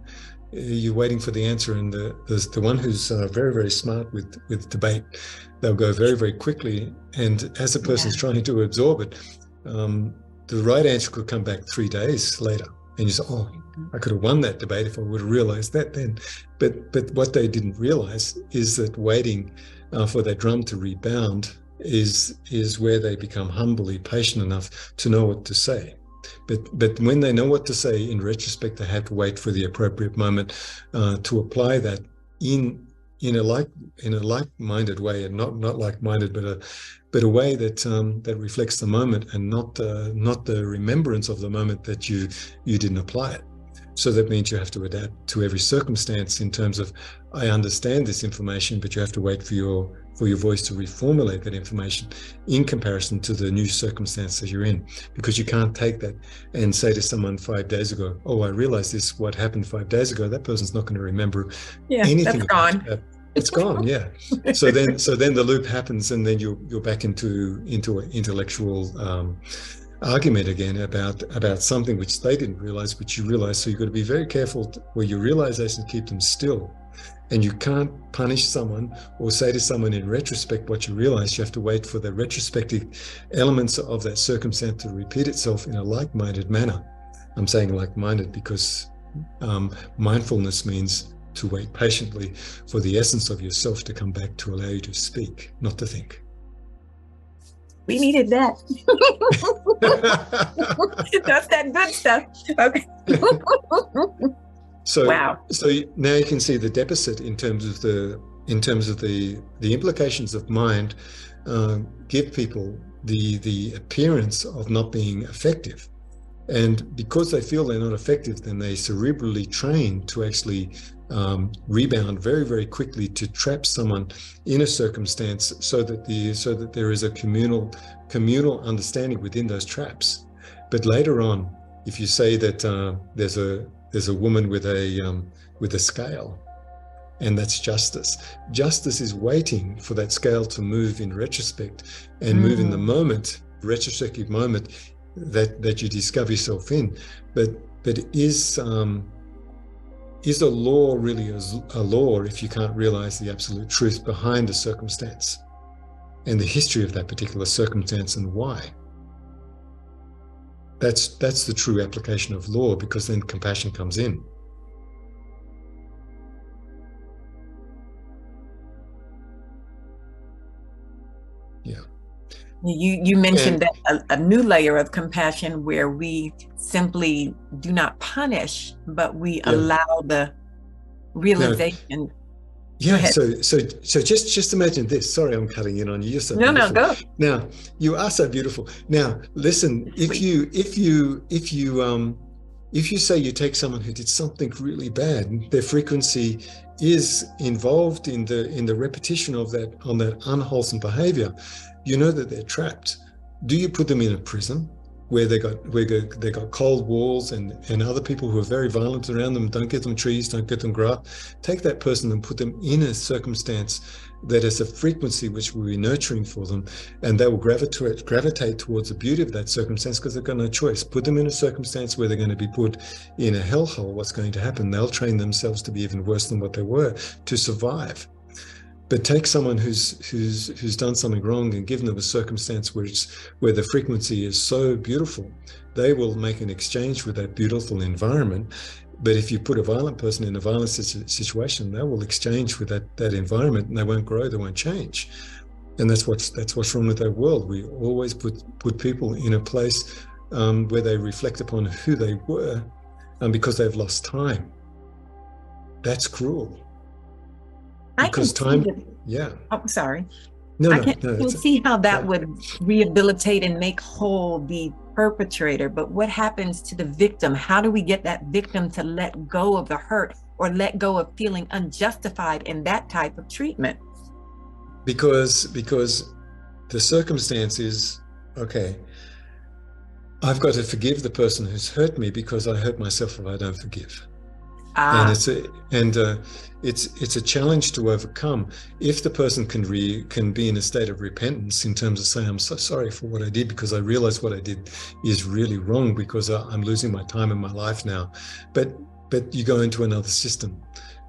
you're waiting for the answer. And the one who's very, very smart with debate, they'll go very, very quickly. And as the person's trying to absorb it, the right answer could come back 3 days later. And you say, oh, I could have won that debate if I would have realized that then. But what they didn't realize is that waiting for that drum to rebound is where they become humbly patient enough to know what to say. But when they know what to say, in retrospect, they have to wait for the appropriate moment to apply that in a like-minded way, and not like-minded, but a way that reflects the moment, and not the remembrance of the moment that you didn't apply it. So that means you have to adapt to every circumstance in terms of, I understand this information, but you have to wait for your voice to reformulate that information in comparison to the new circumstances you're in, because you can't take that and say to someone 5 days ago, oh, I realized this, what happened 5 days ago. That person's not going to remember anything. That's gone. It's gone, yeah. So then the loop happens, and then you're back into an intellectual argument again about something which they didn't realize, which you realize. So you've got to be very careful where your realizations keep them still. And you can't punish someone or say to someone in retrospect what you realize. You have to wait for the retrospective elements of that circumstance to repeat itself in a like-minded manner. I'm saying like-minded because mindfulness means to wait patiently for the essence of yourself to come back to allow you to speak, not to think. We needed that. That's that good stuff. Okay. So, wow. so now you can see the deficit in terms of the implications of mind give people the appearance of not being effective. And because they feel they're not effective, then they cerebrally train to actually rebound very, very quickly to trap someone in a circumstance so that there is a communal understanding within those traps. But later on, if you say that there's a woman with a scale, and that's justice. Justice is waiting for that scale to move in retrospect and move in the moment, retrospective moment that you discover yourself in. But is a law really a law if you can't realize the absolute truth behind the circumstance and the history of that particular circumstance and why? That's the true application of law, because then compassion comes in. Yeah. You mentioned that a new layer of compassion where we simply do not punish, but we allow the realization. Yeah. So just imagine this. Sorry, I'm cutting in on you. You're so beautiful. No, go. Now, you are so beautiful. Now, listen. If you say you take someone who did something really bad, their frequency is involved in the repetition of that unwholesome behavior, you know that they're trapped. Do you put them in a prison where they got cold walls and other people who are very violent around them? Don't get them trees, don't get them grass. Take that person and put them in a circumstance that has a frequency which will be nurturing for them, and they will gravitate towards the beauty of that circumstance because they've got no choice. Put them in a circumstance where they're going to be put in a hellhole. What's going to happen? They'll train themselves to be even worse than what they were to survive. But take someone who's done something wrong and given them a circumstance where the frequency is so beautiful, they will make an exchange with that beautiful environment. But if you put a violent person in a violent situation, they will exchange with that environment, and they won't grow, they won't change. And that's what's wrong with our world. We always put people in a place where they reflect upon who they were, because they've lost time. That's cruel. Because yeah. Oh, sorry. No, I can see how that would rehabilitate and make whole the perpetrator, but what happens to the victim? How do we get that victim to let go of the hurt or let go of feeling unjustified in that type of treatment? Because the circumstance is, okay, I've got to forgive the person who's hurt me because I hurt myself if I don't forgive. And it's a challenge to overcome. If the person can be in a state of repentance in terms of saying, I'm so sorry for what I did because I realize what I did is really wrong because I'm losing my time in my life now. But you go into another system.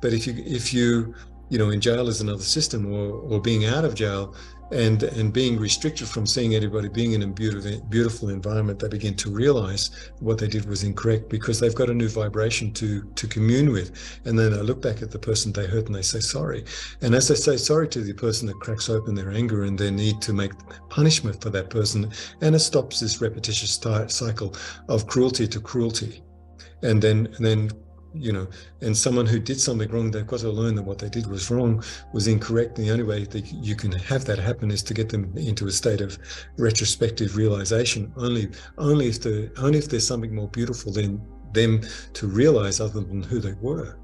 But if you in jail is another system, or being out of jail and being restricted from seeing everybody, being in a beautiful environment, they begin to realize what they did was incorrect because they've got a new vibration to commune with. And then they look back at the person they hurt and they say sorry. And as they say sorry to the person, that cracks open their anger and their need to make punishment for that person. And it stops this repetitious cycle of cruelty to cruelty. And then and someone who did something wrong, they've got to learn that what they did was wrong, was incorrect. And the only way that you can have that happen is to get them into a state of retrospective realization. Only if there's something more beautiful than them to realize other than who they were.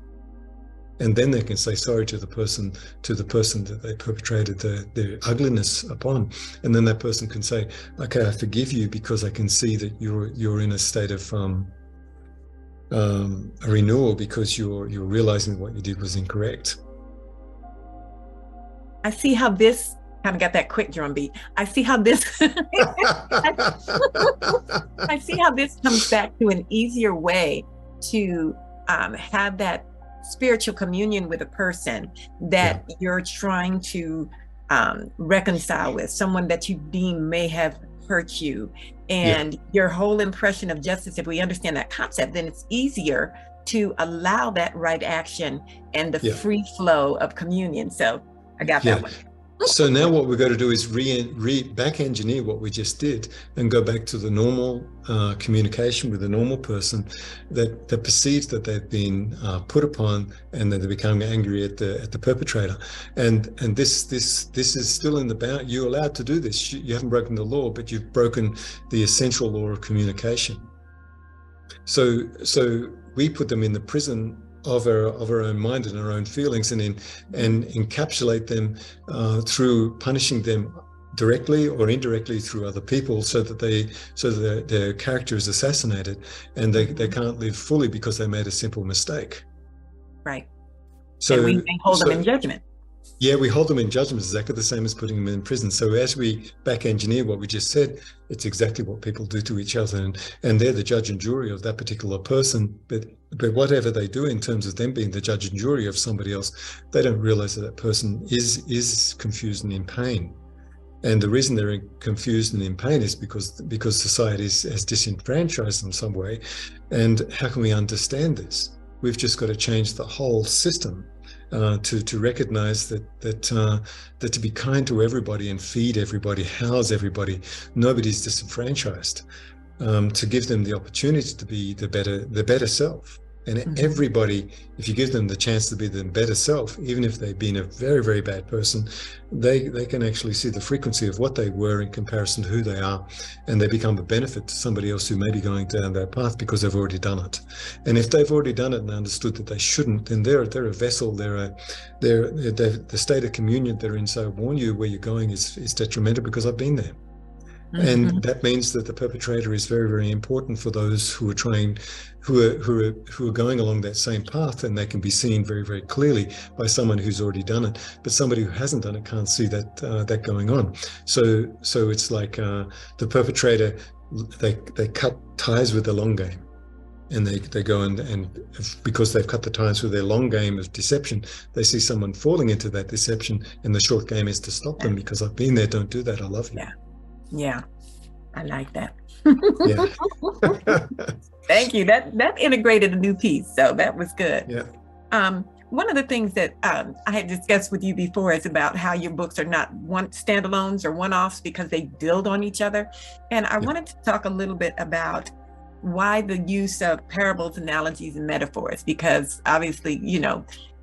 And then they can say sorry to the person that they perpetrated their ugliness upon. And then that person can say, okay, I forgive you because I can see that you're in a state of a renewal because you're realizing what you did was incorrect. I see how this kind of got that quick drum beat. I see how this I see how this comes back to an easier way to have that spiritual communion with a person that you're trying to reconcile with, someone that you deem may have hurt you, and your whole impression of justice. If we understand that concept, then it's easier to allow that right action and the free flow of communion. So I got that one. So now what we've got to do is back engineer what we just did and go back to the normal communication with a normal person that perceives that they've been put upon, and that they become angry at the perpetrator. And this is still in the bound. You're allowed to do this. You haven't broken the law, but you've broken the essential law of communication. So we put them in the prison of our own mind and our own feelings, and encapsulate them through punishing them directly or indirectly through other people, so that their character is assassinated, and they can't live fully because they made a simple mistake. Right. So and we hold them in judgment. Yeah, we hold them in judgment, exactly the same as putting them in prison. So as we back engineer what we just said, it's exactly what people do to each other, and they're the judge and jury of that particular person. But whatever they do in terms of them being the judge and jury of somebody else, they don't realize that person is confused and in pain. And the reason they're confused and in pain is because society has disenfranchised them some way. And how can we understand this? We've just got to change the whole system. To recognize that to be kind to everybody and feed everybody, house everybody, nobody's disenfranchised. To give them the opportunity to be the better self, and everybody, if you give them the chance to be the better self, even if they've been a very, very bad person, they can actually see the frequency of what they were in comparison to who they are, and they become a benefit to somebody else who may be going down that path because they've already done it. And if they've already done it and understood that they shouldn't, then they're a vessel. They're the state of communion they're in. So I warn you, where you're going is detrimental, because I've been there. And that means that the perpetrator is very, very important for those who are trying, who are going along that same path, and they can be seen very, very clearly by someone who's already done it. But somebody who hasn't done it can't see that going on. So it's like the perpetrator, they cut ties with the long game, and they go and because they've cut the ties with their long game of deception, they see someone falling into that deception, and the short game is to stop them, because I've been there. Don't do that. I love you. Yeah, I like that. Yeah. Thank you. That integrated a new piece, so that was good. Yeah. One of the things that I had discussed with you before is about how your books are not standalones or one-offs, because they build on each other. And I wanted to talk a little bit about why the use of parables, analogies, and metaphors, because obviously,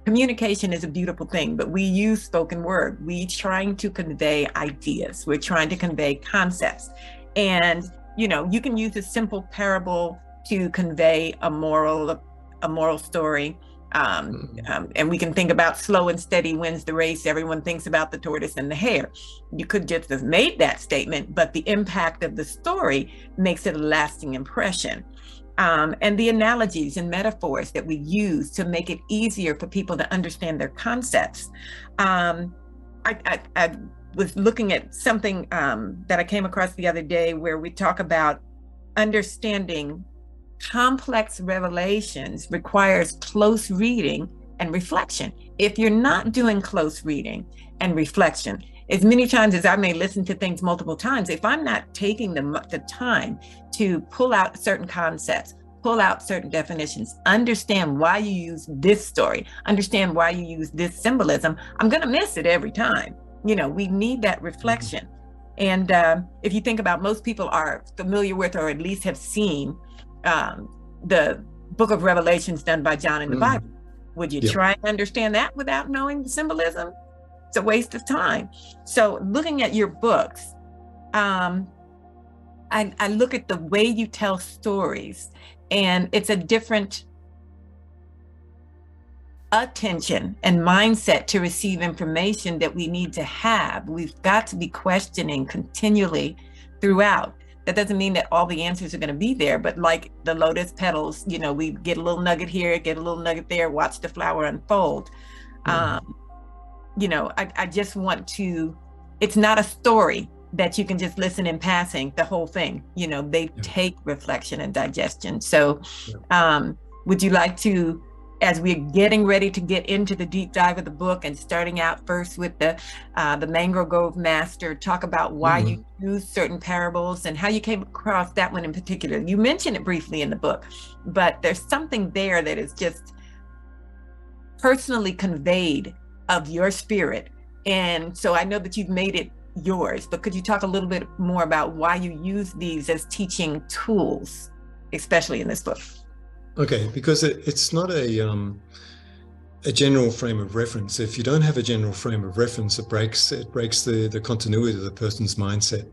communication is a beautiful thing, but we use spoken word. We're trying to convey ideas. We're trying to convey concepts. And, you can use a simple parable to convey a moral story. And we can think about slow and steady wins the race. Everyone thinks about the tortoise and the hare. You could just have made that statement, but the impact of the story makes it a lasting impression. And the analogies and metaphors that we use to make it easier for people to understand their concepts. I was looking at something that I came across the other day, where we talk about understanding complex revelations requires close reading and reflection. If you're not doing close reading and reflection, as many times as I may listen to things multiple times, if I'm not taking the time to pull out certain concepts, pull out certain definitions, understand why you use this story, understand why you use this symbolism, I'm going to miss it every time. We need that reflection. And if you think about, most people are familiar with, or at least have seen, the book of Revelations done by John in the Bible. Would you try and understand that without knowing the symbolism? It's a waste of time. So looking at your books, I look at the way you tell stories, and it's a different attention and mindset to receive information that we need to have. We've got to be questioning continually throughout. That doesn't mean that all the answers are going to be there, but like the lotus petals, we get a little nugget here, get a little nugget there, watch the flower unfold. I just want to, it's not a story that you can just listen in passing, the whole thing, they take reflection and digestion. So would you like to, as we're getting ready to get into the deep dive of the book and starting out first with the Mangrove Grove Master, talk about why you use certain parables and how you came across that one in particular? You mentioned it briefly in the book, but there's something there that is just personally conveyed of your spirit And so I know that you've made it yours, but could you talk a little bit more about why you use these as teaching tools, especially in this book? Okay, because it's not a general frame of reference. If you don't have a general frame of reference, it breaks the continuity of the person's mindset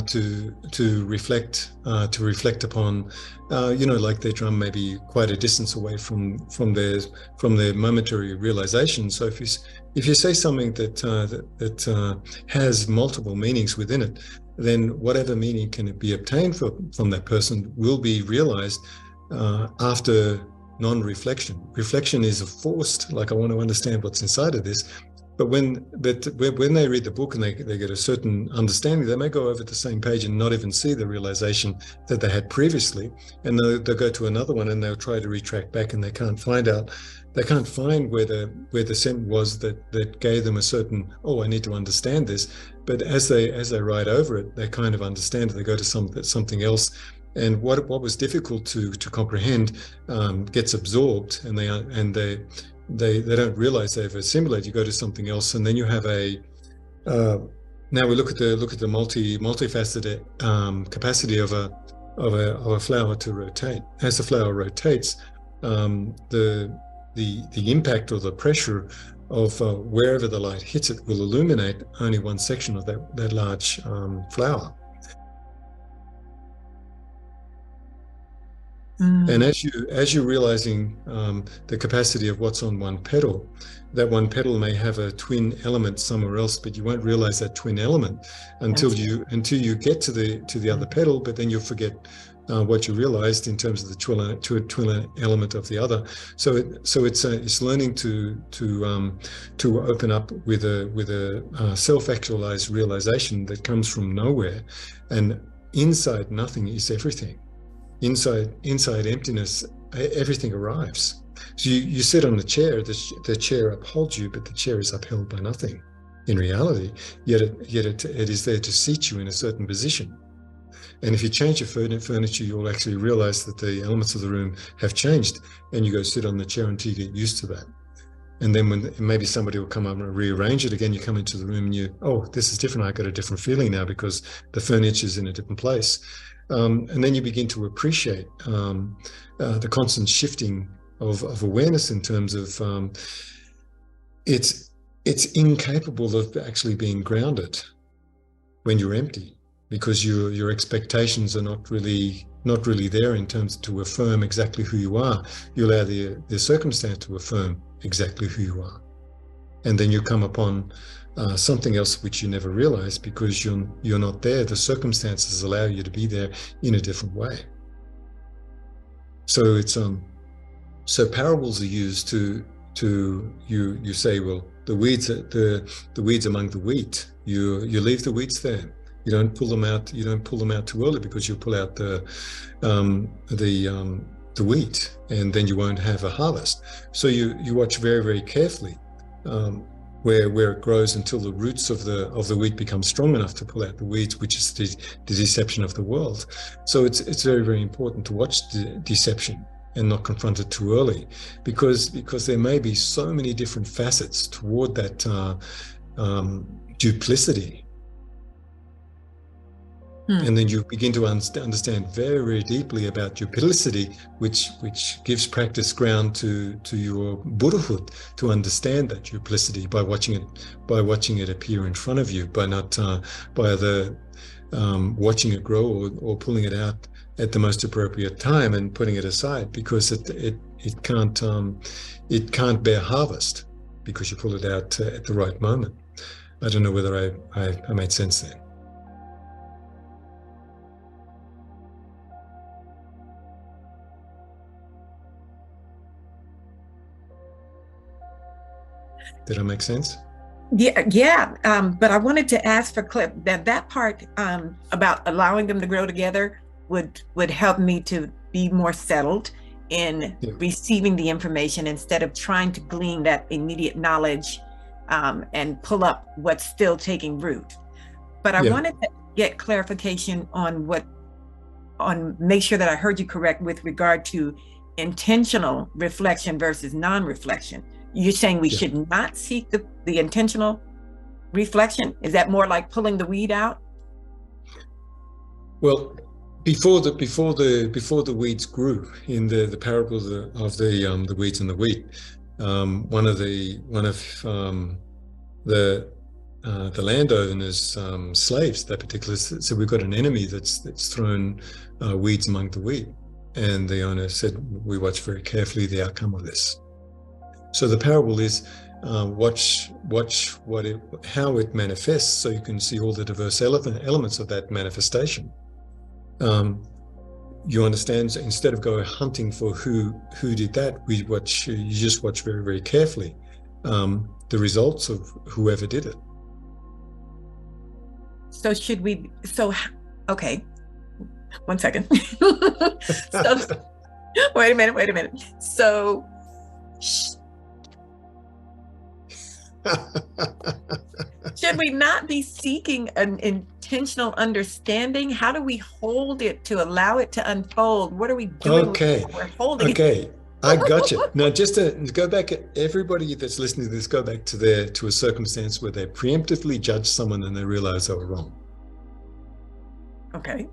to reflect upon, like their drum may be quite a distance away from their momentary realization. So if you say something that has multiple meanings within it, then whatever meaning can be obtained from that person will be realized after non-reflection. Reflection is a forced, like I want to understand what's inside of this. But when they read the book and they get a certain understanding, they may go over the same page and not even see the realization that they had previously. And they'll go to another one and they'll try to retract back, and they can't find where the sentence was that gave them a certain, oh, I need to understand this. But as they write over it, they kind of understand it. They go to something else. And what was difficult to comprehend gets absorbed, and they don't realize they've assimilated. You go to something else, and then you have now we look at the multifaceted capacity of a flower to rotate. As the flower rotates, the impact or the pressure of wherever the light hits it will illuminate only one section of that large flower. And as you're realizing the capacity of what's on one petal, that one petal may have a twin element somewhere else, but you won't realize that twin element until you get to the other petal. But then you'll forget what you realized in terms of the twin element of the other. So it's learning to open up with a self-actualized realization that comes from nowhere, and inside nothing is everything. Inside emptiness, everything arrives. So you sit on the chair, the chair upholds you, but the chair is upheld by nothing in reality, yet it is there to seat you in a certain position. And if you change your furniture, you'll actually realize that the elements of the room have changed, and you go sit on the chair until you get used to that. And then when maybe somebody will come up and rearrange it again, you come into the room and oh, this is different. I got a different feeling now because the furniture is in a different place. And then you begin to appreciate the constant shifting of awareness in terms of it's incapable of actually being grounded when you're empty, because your expectations are not really there in terms to affirm exactly who you are. You allow the circumstance to affirm exactly who you are, and then you come upon something else which you never realized because you're not there. The circumstances allow you to be there in a different way. So it's so parables are used to you say, well, the weeds among the wheat. You leave the weeds there. You don't pull them out. You don't pull them out too early, because you'll pull out the wheat, and then you won't have a harvest. So you watch very, very carefully where it grows until the roots of the wheat become strong enough to pull out the weeds, which is the deception of the world. So it's very, very important to watch the deception and not confront it too early, because there may be so many different facets toward that duplicity. And then you begin to understand very, very deeply about duplicity, which gives practice ground to your Buddhahood, to understand that duplicity by watching it appear in front of you, by not by the watching it grow or pulling it out at the most appropriate time and putting it aside, because it can't bear harvest because you pull it out at the right moment. I don't know whether I made sense there. Did I make sense? Yeah. But I wanted to ask for that part about allowing them to grow together would help me to be more settled in receiving the information, instead of trying to glean that immediate knowledge and pull up what's still taking root. But I wanted to get clarification on make sure that I heard you correct with regard to intentional reflection versus non-reflection. You're saying we should not seek the intentional reflection? Is that more like pulling the weed out? Well, before the weeds grew, in the parable of the weeds and the wheat, one of the landowner's slaves, that particular, said, we've got an enemy that's thrown weeds among the wheat, and the owner said, we watch very carefully the outcome of this. So the parable is watch how it manifests, so you can see all the diverse elements of that manifestation. You understand, instead of going hunting for who did that, you just watch very, very carefully the results of whoever did it. So okay, 1 second. So, wait a minute. So should we not be seeking an intentional understanding? How do we hold it to allow it to unfold? What are we doing? Okay. We're holding Okay. I got you. Now, just to go back, everybody that's listening to this, go back to a circumstance where they preemptively judged someone and they realized they were wrong. Okay.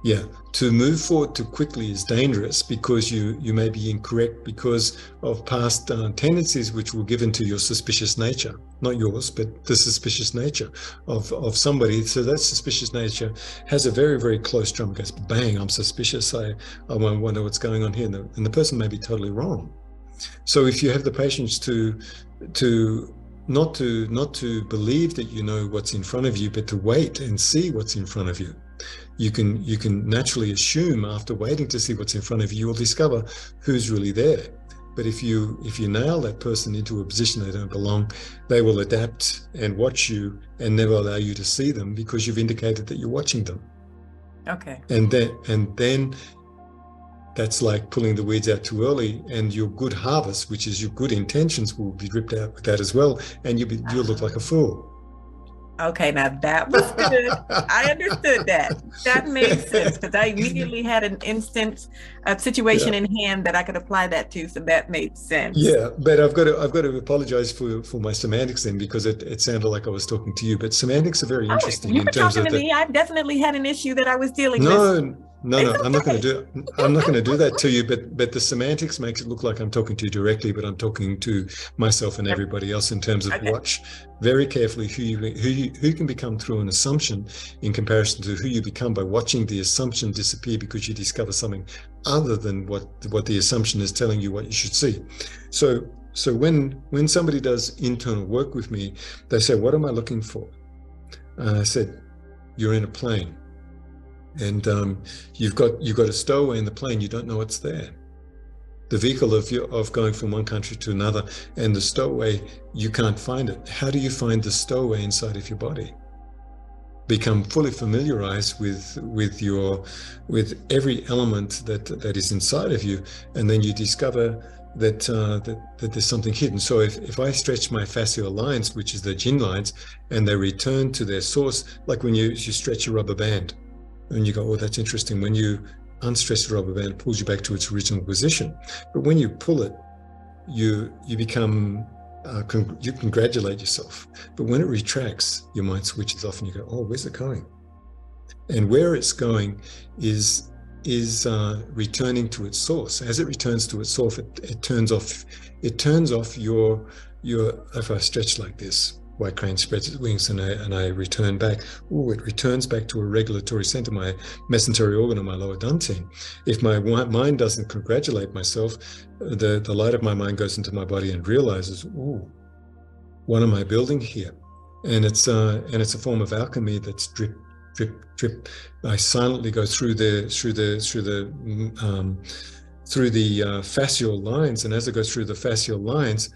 Yeah. To move forward too quickly is dangerous, because you may be incorrect because of past tendencies which were given to your suspicious nature, not yours, but the suspicious nature of somebody. So that suspicious nature has a very, very close drum. It goes, bang, I'm suspicious. I wonder what's going on here. And the person may be totally wrong. So if you have the patience to not to believe that you know what's in front of you, but to wait and see what's in front of you, you can naturally assume, after waiting to see what's in front of you, you'll discover who's really there. But if you nail that person into a position they don't belong, they will adapt and watch you and never allow you to see them, because you've indicated that you're watching them. Okay. And then that's like pulling the weeds out too early, and your good harvest, which is your good intentions, will be ripped out with that as well, and you'll look like a fool. Okay, now that was good. I understood that. That made sense, because I immediately had an instant situation in hand that I could apply that to, so that made sense. Yeah, but I've got to apologize for my semantics then, because it sounded like I was talking to you. But semantics are very interesting. You were talking to me. I definitely had an issue that I was dealing with. No, I'm not going to do that to you. But the semantics makes it look like I'm talking to you directly, but I'm talking to myself and everybody else in terms of watch very carefully who can become through an assumption, in comparison to who you become by watching the assumption disappear, because you discover something other than what the assumption is telling you what you should see. So when somebody does internal work with me, they say, "What am I looking for?" I said, "You're in a plane. And you've got a stowaway in the plane. You don't know what's there. The vehicle of going from one country to another, and the stowaway, you can't find it. How do you find the stowaway inside of your body? Become fully familiarized with every element that is inside of you, and then you discover that there's something hidden. So if I stretch my fascial lines, which is the jin lines, and they return to their source, like when you stretch a rubber band. And you go, oh, that's interesting. When you unstretch the rubber band, it pulls you back to its original position. But when you pull it, you become, you congratulate yourself. But when it retracts, your mind switches off and you go, oh, where's it going? And where it's going is returning to its source. As it returns to its source, it turns off your, if I stretch like this, white crane spreads its wings and I return back. Oh, it returns back to a regulatory center, my mesentery organ or my lower dantian. If my mind doesn't congratulate myself, the light of my mind goes into my body and realizes, oh, what am I building here? And it's a form of alchemy that's drip, drip, drip. I silently go through the fascial lines, and as it goes through the fascial lines,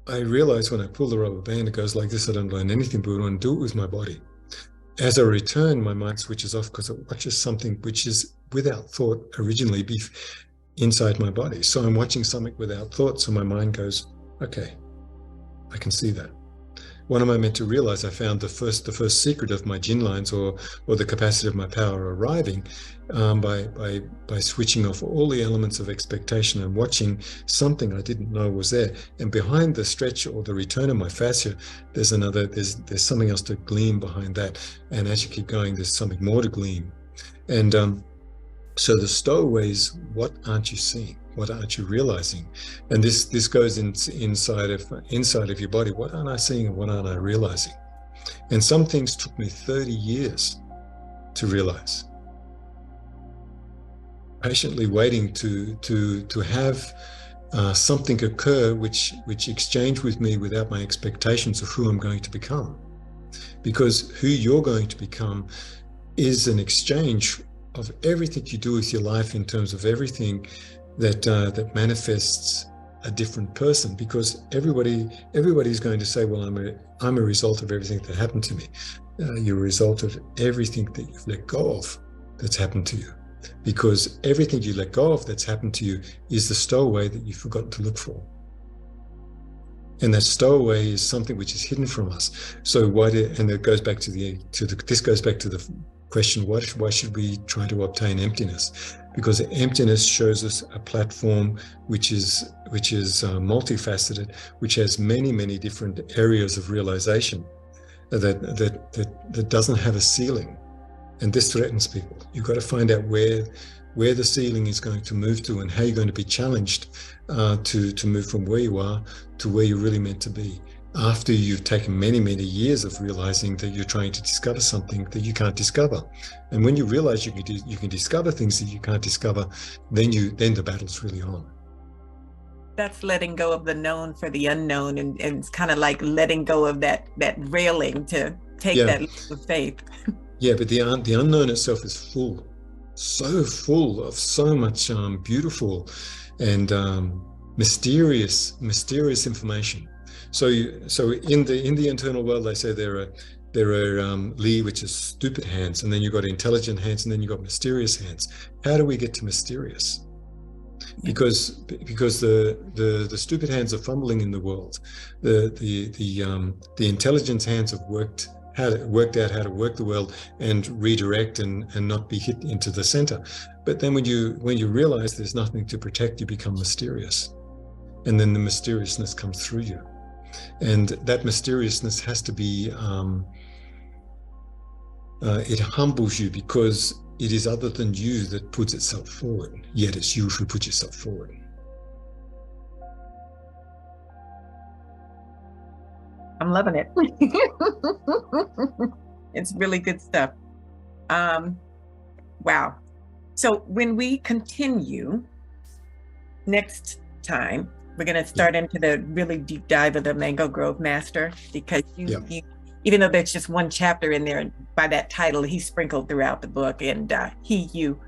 I realize when I pull the rubber band, it goes like this. I don't learn anything, but I want to do it with my body. As I return, my mind switches off because it watches something which is without thought originally inside my body. So I'm watching something without thought. So my mind goes, okay, I can see that. what am I meant to realize? I found the first secret of my jinn lines or the capacity of my power arriving by switching off all the elements of expectation and watching something I didn't know was there. And behind the stretch or the return of my fascia, there's something else to glean behind that. And as you keep going, there's something more to glean. And so the stowaways, what aren't you seeing? What aren't you realizing? And this goes inside of your body. What aren't I seeing and what aren't I realizing? And some things took me 30 years to realize. Patiently waiting to have something occur which exchanged with me without my expectations of who I'm going to become. Because who you're going to become is an exchange of everything you do with your life in terms of everything that manifests a different person, because everybody's going to say, well, I'm a result of everything that happened to me. You're a result of everything that you've let go of that's happened to you, because everything you let go of that's happened to you is the stowaway that you've forgotten to look for. And that stowaway is something which is hidden from us. So and it goes back this goes back to the question, why should we try to obtain emptiness? Because emptiness shows us a platform which is multifaceted, which has many different areas of realization that doesn't have a ceiling, and this threatens people. You've got to find out where the ceiling is going to move to, and how you're going to be challenged to move from where you are to where you're really meant to be, after you've taken many years of realizing that you're trying to discover something that you can't discover. And when you realize you can discover things that you can't discover, then the battle's really on. That's letting go of the known for the unknown, and it's kind of like letting go of that railing to take that leap of faith. Yeah, but the unknown itself is so full of so much beautiful and mysterious information. So in the internal world, they say there are Li, which is stupid hands, and then you've got intelligent hands, and then you've got mysterious hands. How do we get to mysterious? Because the stupid hands are fumbling in the world. The intelligent hands have worked out how to work the world and redirect and not be hit into the center. But then when you realize there's nothing to protect, you become mysterious, and then the mysteriousness comes through you. And that mysteriousness has to be, it humbles you, because it is other than you that puts itself forward, yet it's you who put yourself forward. I'm loving it. It's really good stuff. Wow. So when we continue next time, we're going to start into the really deep dive of the Mango Grove Master, because you, even though there's just one chapter in there, by that title, he's sprinkled throughout the book, and you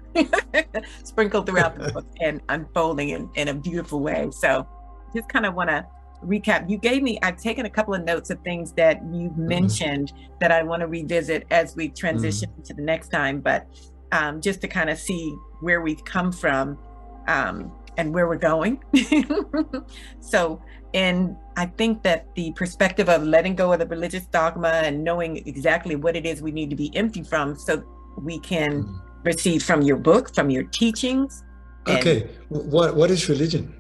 sprinkled throughout the book and unfolding in a beautiful way. So just kind of want to recap. I've taken a couple of notes of things that you've mentioned that I want to revisit as we transition to the next time, but just to kind of see where we've come from and where we're going. So, and I think that the perspective of letting go of the religious dogma and knowing exactly what it is we need to be empty from, so we can receive from your book, from your teachings. Okay, what is religion?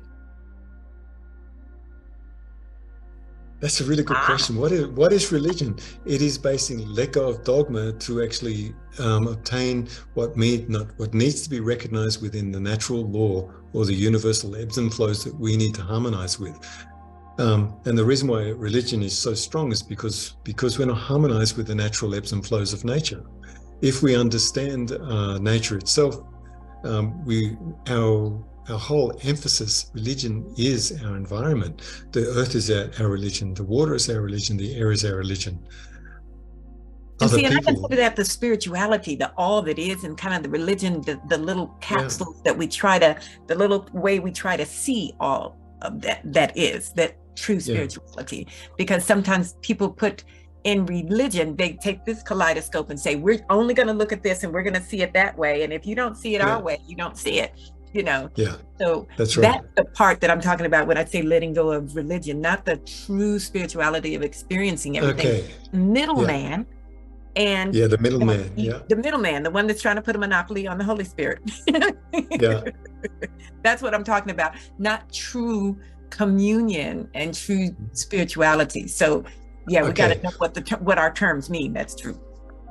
That's a really good question. What is religion? It is basically let go of dogma to actually obtain what needs to be recognized within the natural law or the universal ebbs and flows that we need to harmonize with. And the reason why religion is so strong is because we're not harmonized with the natural ebbs and flows of nature. If we understand nature itself, our whole emphasis, religion is our environment. The earth is our religion. The water is our religion. The air is our religion. And see, and I consider that the spirituality, the all that is, and kind of the religion, the little capsules that we the little way we try to see all of that true spirituality. Because sometimes people put in religion, they take this kaleidoscope and say, we're only going to look at this and we're going to see it that way. And if you don't see it our way, you don't see it. you know. Yeah, So that's right. that's the part that I'm talking about when I say letting go of religion, not the true spirituality of experiencing everything. Okay. Middleman. And yeah, the middleman. Yeah. the middleman, the one that's trying to put a monopoly on the Holy Spirit. Yeah. That's what I'm talking about, not true communion and true spirituality. So yeah, we got to know what our terms mean. That's true.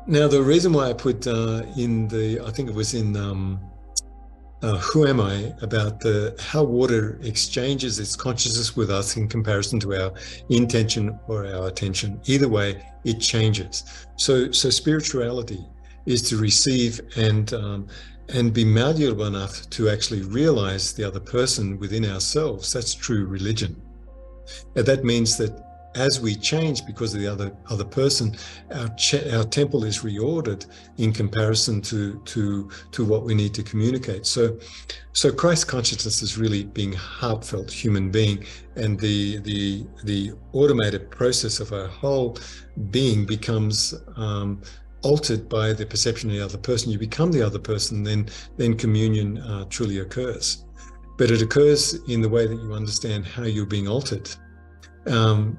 Now, the reason why I put I think it was in Who Am I, about how water exchanges its consciousness with us in comparison to our intention or our attention. Either way, it changes. So spirituality is to receive and be malleable enough to actually realize the other person within ourselves. That's true religion. And that means that as we change because of the other person, our temple is reordered in comparison to what we need to communicate. So Christ consciousness is really being heartfelt human being, and the automated process of our whole being becomes altered by the perception of the other person. You become the other person, then communion truly occurs. But it occurs in the way that you understand how you're being altered. And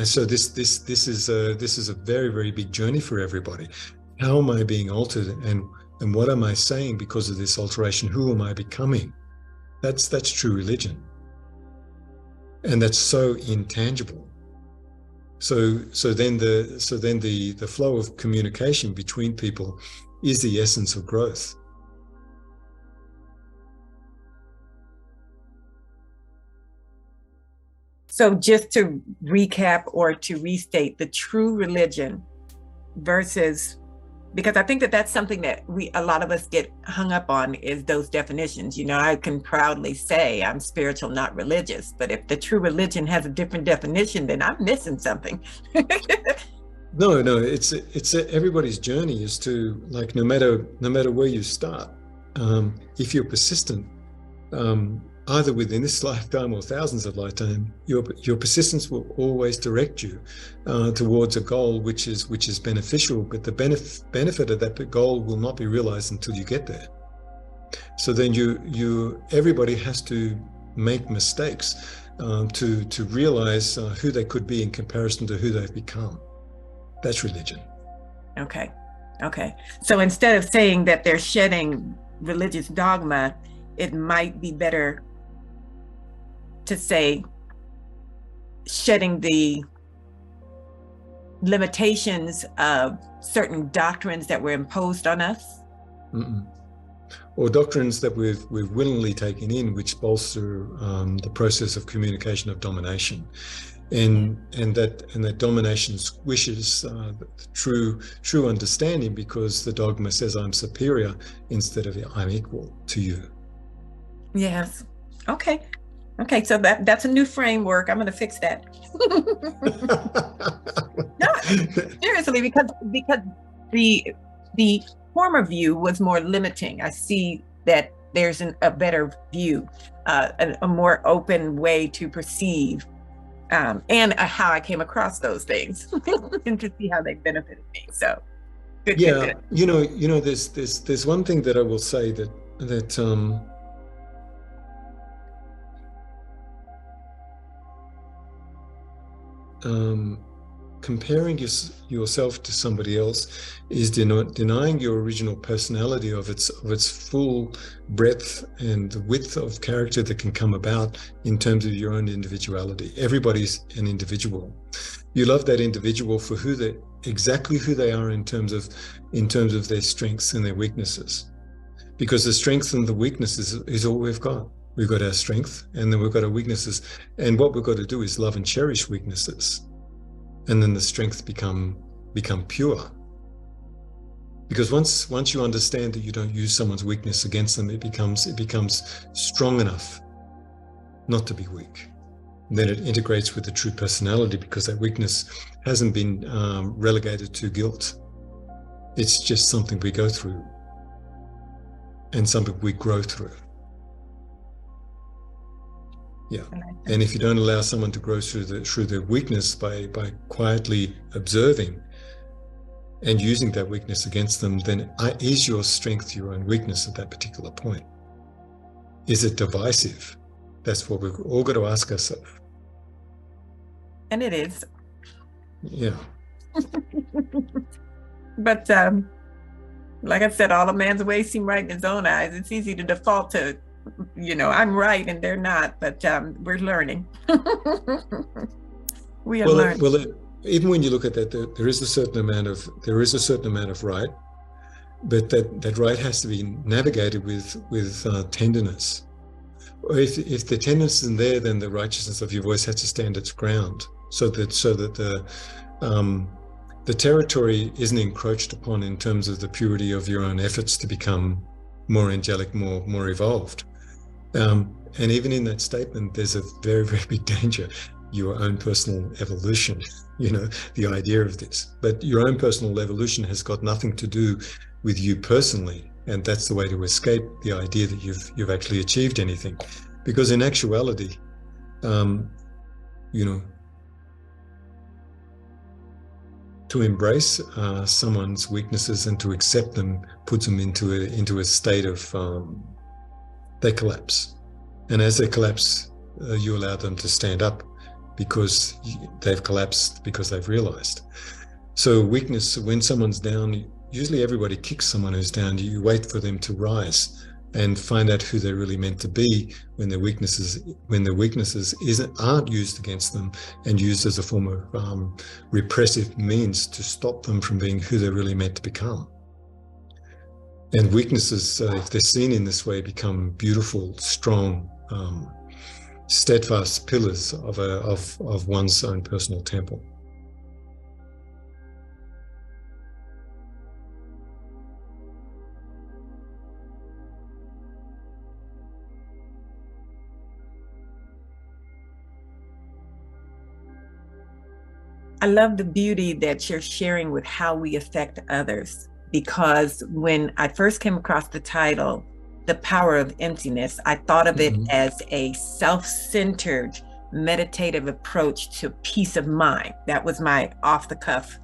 so this is a very, very big journey for everybody. How am I being altered, and what am I saying because of this alteration? Who am I becoming? That's true religion, and that's so intangible. So then the flow of communication between people is the essence of growth. So just to recap or to restate, the true religion versus, because I think that that's something that a lot of us get hung up on, is those definitions. I can proudly say I'm spiritual, not religious, but if the true religion has a different definition, then I'm missing something. No, it's everybody's journey is to, like, no matter where you start, if you're persistent, either within this lifetime or thousands of lifetimes, your persistence will always direct you towards a goal which is beneficial, but the benefit of that goal will not be realized until you get there. So then everybody has to make mistakes to realize who they could be in comparison to who they've become. That's religion. Okay. So instead of saying that they're shedding religious dogma, it might be better to say shedding the limitations of certain doctrines that were imposed on us. Or doctrines that we've willingly taken in, which bolster the process of communication of domination, and that domination squishes the true understanding, because the dogma says I'm superior instead of I'm equal to you. Yes. Okay. So that's a new framework. I'm going to fix that. No, seriously, because the former view was more limiting. I see that there's a better view, a more open way to perceive, and how I came across those things and to see how they benefited me. So good. There's one thing that I will say that comparing yourself to somebody else is denying your original personality of its full breadth and width of character that can come about in terms of your own individuality. Everybody's an individual. You love that individual for exactly who they are in terms of their strengths and their weaknesses, because the strengths and the weaknesses is all we've got. We've got our strength, and then we've got our weaknesses. And what we've got to do is love and cherish weaknesses. And then the strengths become pure. Because once you understand that you don't use someone's weakness against them, it becomes strong enough not to be weak. And then it integrates with the true personality, because that weakness hasn't been relegated to guilt. It's just something we go through, and something we grow through. Yeah, and if you don't allow someone to grow through their weakness by quietly observing and using that weakness against them, then is your strength your own weakness at that particular point? Is it divisive? That's what we've all got to ask ourselves. And it is. Yeah. But like I said, all a man's ways seem right in his own eyes. It's easy to default to, I'm right and they're not, but we're learning. We are learning. Well, even when you look at that, there is a certain amount of right, but that right has to be navigated with tenderness. Or if the tenderness isn't there, then the righteousness of your voice has to stand its ground, so that the territory isn't encroached upon in terms of the purity of your own efforts to become more angelic, more evolved. And even in that statement, there's a very, very big danger. Your own personal evolution, the idea of this. But your own personal evolution has got nothing to do with you personally. And that's the way to escape the idea that you've actually achieved anything. Because in actuality, to embrace someone's weaknesses and to accept them puts them into a state of they collapse, and as they collapse, you allow them to stand up because they've collapsed because they've realized. So weakness, when someone's down, usually everybody kicks someone who's down. You wait for them to rise and find out who they're really meant to be when their weaknesses aren't used against them and used as a form of repressive means to stop them from being who they're really meant to become. And weaknesses, if they're seen in this way, become beautiful, strong, steadfast pillars of one's own personal temple. I love the beauty that you're sharing with how we affect others, because when I first came across the title, The Power of Emptiness, I thought of it as a self-centered meditative approach to peace of mind. That was my off-the-cuff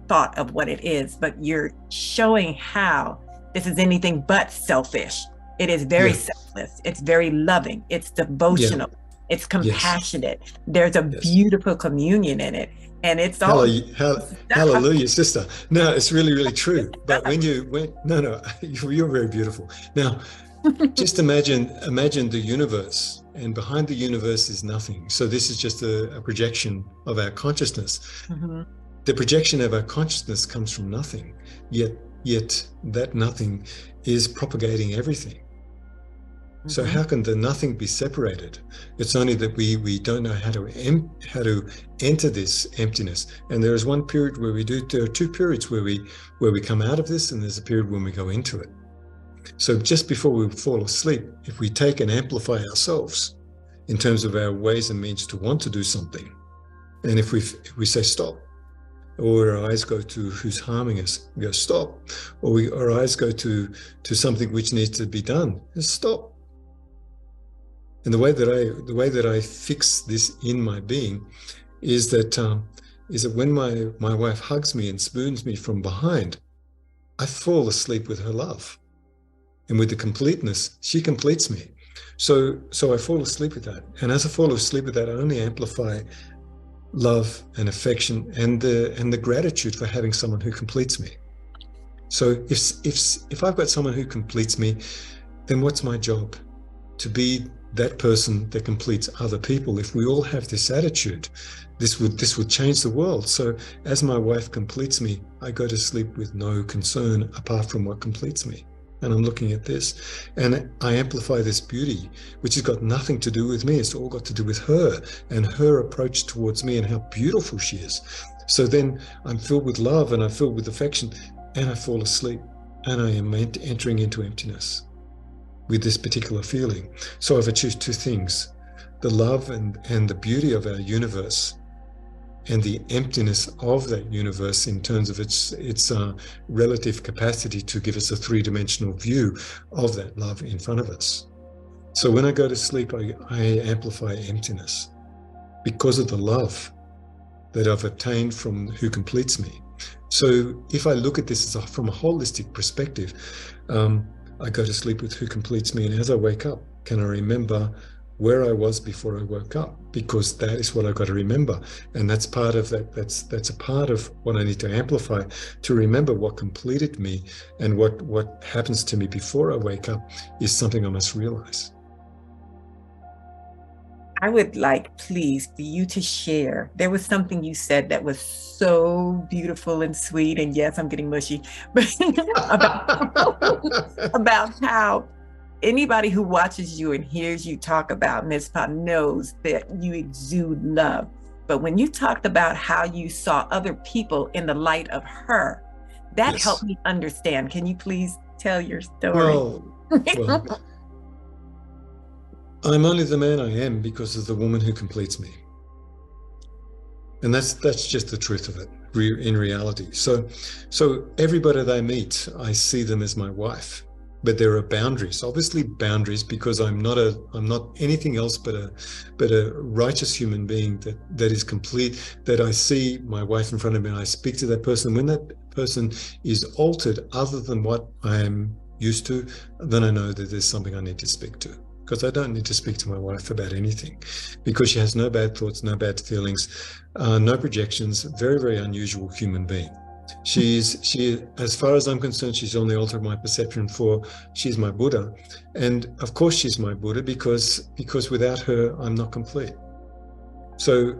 thought of what it is, but you're showing how this is anything but selfish. It is very selfless. It's very loving. It's devotional. It's compassionate. There's a beautiful communion in it. And it's all hallelujah, sister. No, it's really, really true. But you're very beautiful. Now, just imagine the universe, and behind the universe is nothing. So this is just a projection of our consciousness. Mm-hmm. The projection of our consciousness comes from nothing, yet that nothing is propagating everything. So how can the nothing be separated? It's only that we don't know how to enter this emptiness. And there is one period where there are two periods where we come out of this, and there's a period when we go into it. So just before we fall asleep, if we take and amplify ourselves in terms of our ways and means to want to do something, and if we say stop, or our eyes go to who's harming us, we go stop, or our eyes go to something which needs to be done, just stop. And the way that I fix this in my being is that when my wife hugs me and spoons me from behind, I fall asleep with her love, and with the completeness, she completes me. So I fall asleep with that, and as I fall asleep with that, I only amplify love and affection and the gratitude for having someone who completes me. So if I've got someone who completes me, then what's my job? To be that person that completes other people. If we all have this attitude, this would change the world. So as my wife completes me, I go to sleep with no concern apart from what completes me. And I'm looking at this, and I amplify this beauty, which has got nothing to do with me. It's all got to do with her and her approach towards me and how beautiful she is. So then I'm filled with love and I'm filled with affection, and I fall asleep, and I am entering into emptiness with this particular feeling. So I've achieved two things: the love and the beauty of our universe, and the emptiness of that universe in terms of its relative capacity to give us a three-dimensional view of that love in front of us. So when I go to sleep, I amplify emptiness because of the love that I've obtained from who completes me. So if I look at this from a holistic perspective, I go to sleep with who completes me. And as I wake up, can I remember where I was before I woke up? Because that is what I've got to remember. And that's part of that. That's a part of what I need to amplify, to remember what completed me, and what happens to me before I wake up is something I must realize. I would like, please, for you to share. There was something you said that was so beautiful and sweet. And yes, I'm getting mushy, but about how anybody who watches you and hears you talk about Ms. Pa knows that you exude love. But when you talked about how you saw other people in the light of her, that Yes. helped me understand. Can you please tell your story? Well, I'm only the man I am because of the woman who completes me. And that's just the truth of it in reality. So everybody that I meet, I see them as my wife. But there are boundaries, obviously boundaries, because I'm not anything else but a righteous human being that is complete, that I see my wife in front of me and I speak to that person. When that person is altered other than what I am used to, then I know that there's something I need to speak to. Because I don't need to speak to my wife about anything, because she has no bad thoughts, no bad feelings, no projections, very, very unusual human being. She, as far as I'm concerned, she's on the altar of my perception, for she's my Buddha. And of course she's my Buddha because without her, I'm not complete. So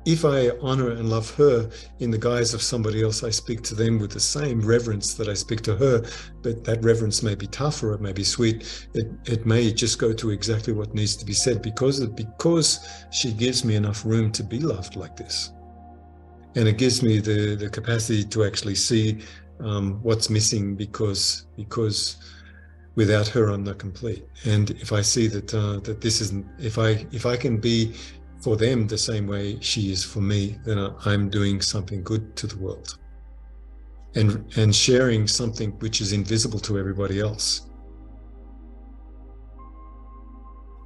if I honor and love her in the guise of somebody else, I speak to them with the same reverence that I speak to her, but that reverence may be tough or it may be sweet. It may just go to exactly what needs to be said because she gives me enough room to be loved like this. And it gives me the capacity to actually see what's missing because without her, I'm not complete. And if I see that this isn't, if I can be for them the same way she is for me, then I'm doing something good to the world and sharing something which is invisible to everybody else.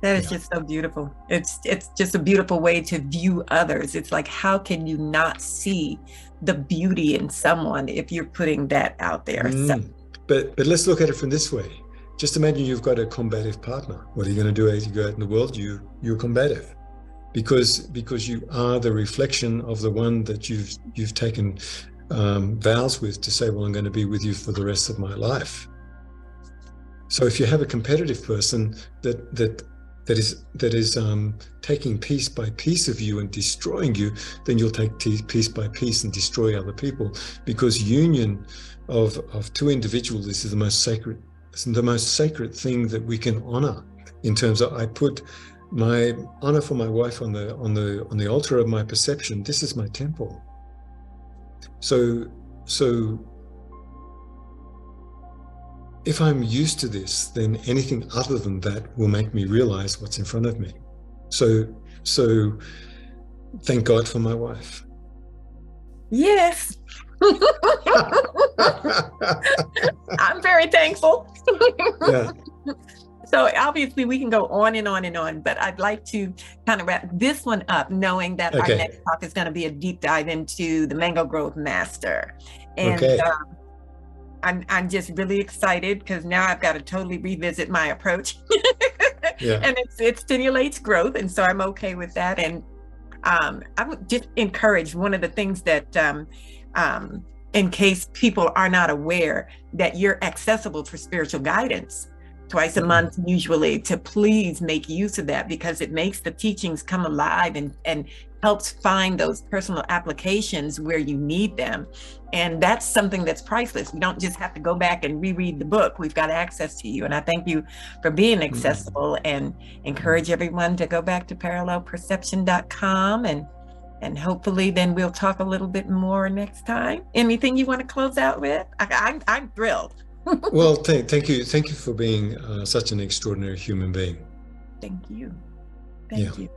That is just so beautiful. It's just a beautiful way to view others. It's like, how can you not see the beauty in someone if you're putting that out there? So. But let's look at it from this way. Just imagine you've got a combative partner. What are you going to do as you go out in the world? You're combative, because you are the reflection of the one that you've taken vows with to say, well, I'm going to be with you for the rest of my life. So if you have a competitive person that is taking piece by piece of you and destroying you, then you'll take piece by piece and destroy other people, because union of two individuals is the most sacred thing that we can honor. In terms of, I put my honor for my wife on the altar of my perception. This is my temple. So if I'm used to this, then anything other than that will make me realize what's in front of me. So thank God for my wife. Yes. I'm very thankful. Yeah. So obviously we can go on and on and on, but I'd like to kind of wrap this one up, knowing that our next talk is going to be a deep dive into the Mango Growth Master. And I'm just really excited because now I've got to totally revisit my approach. Yeah. And it stimulates growth. And so I'm okay with that. And I would just encourage, one of the things that, in case people are not aware, that you're accessible for spiritual guidance twice a month, usually, to please make use of that, because it makes the teachings come alive and helps find those personal applications where you need them. And that's something that's priceless. We don't just have to go back and reread the book. We've got access to you. And I thank you for being accessible, and encourage everyone to go back to parallelperception.com, and hopefully then we'll talk a little bit more next time. Anything you want to close out with? I'm thrilled. Well, thank you for being such an extraordinary human being. Thank you. Thank you.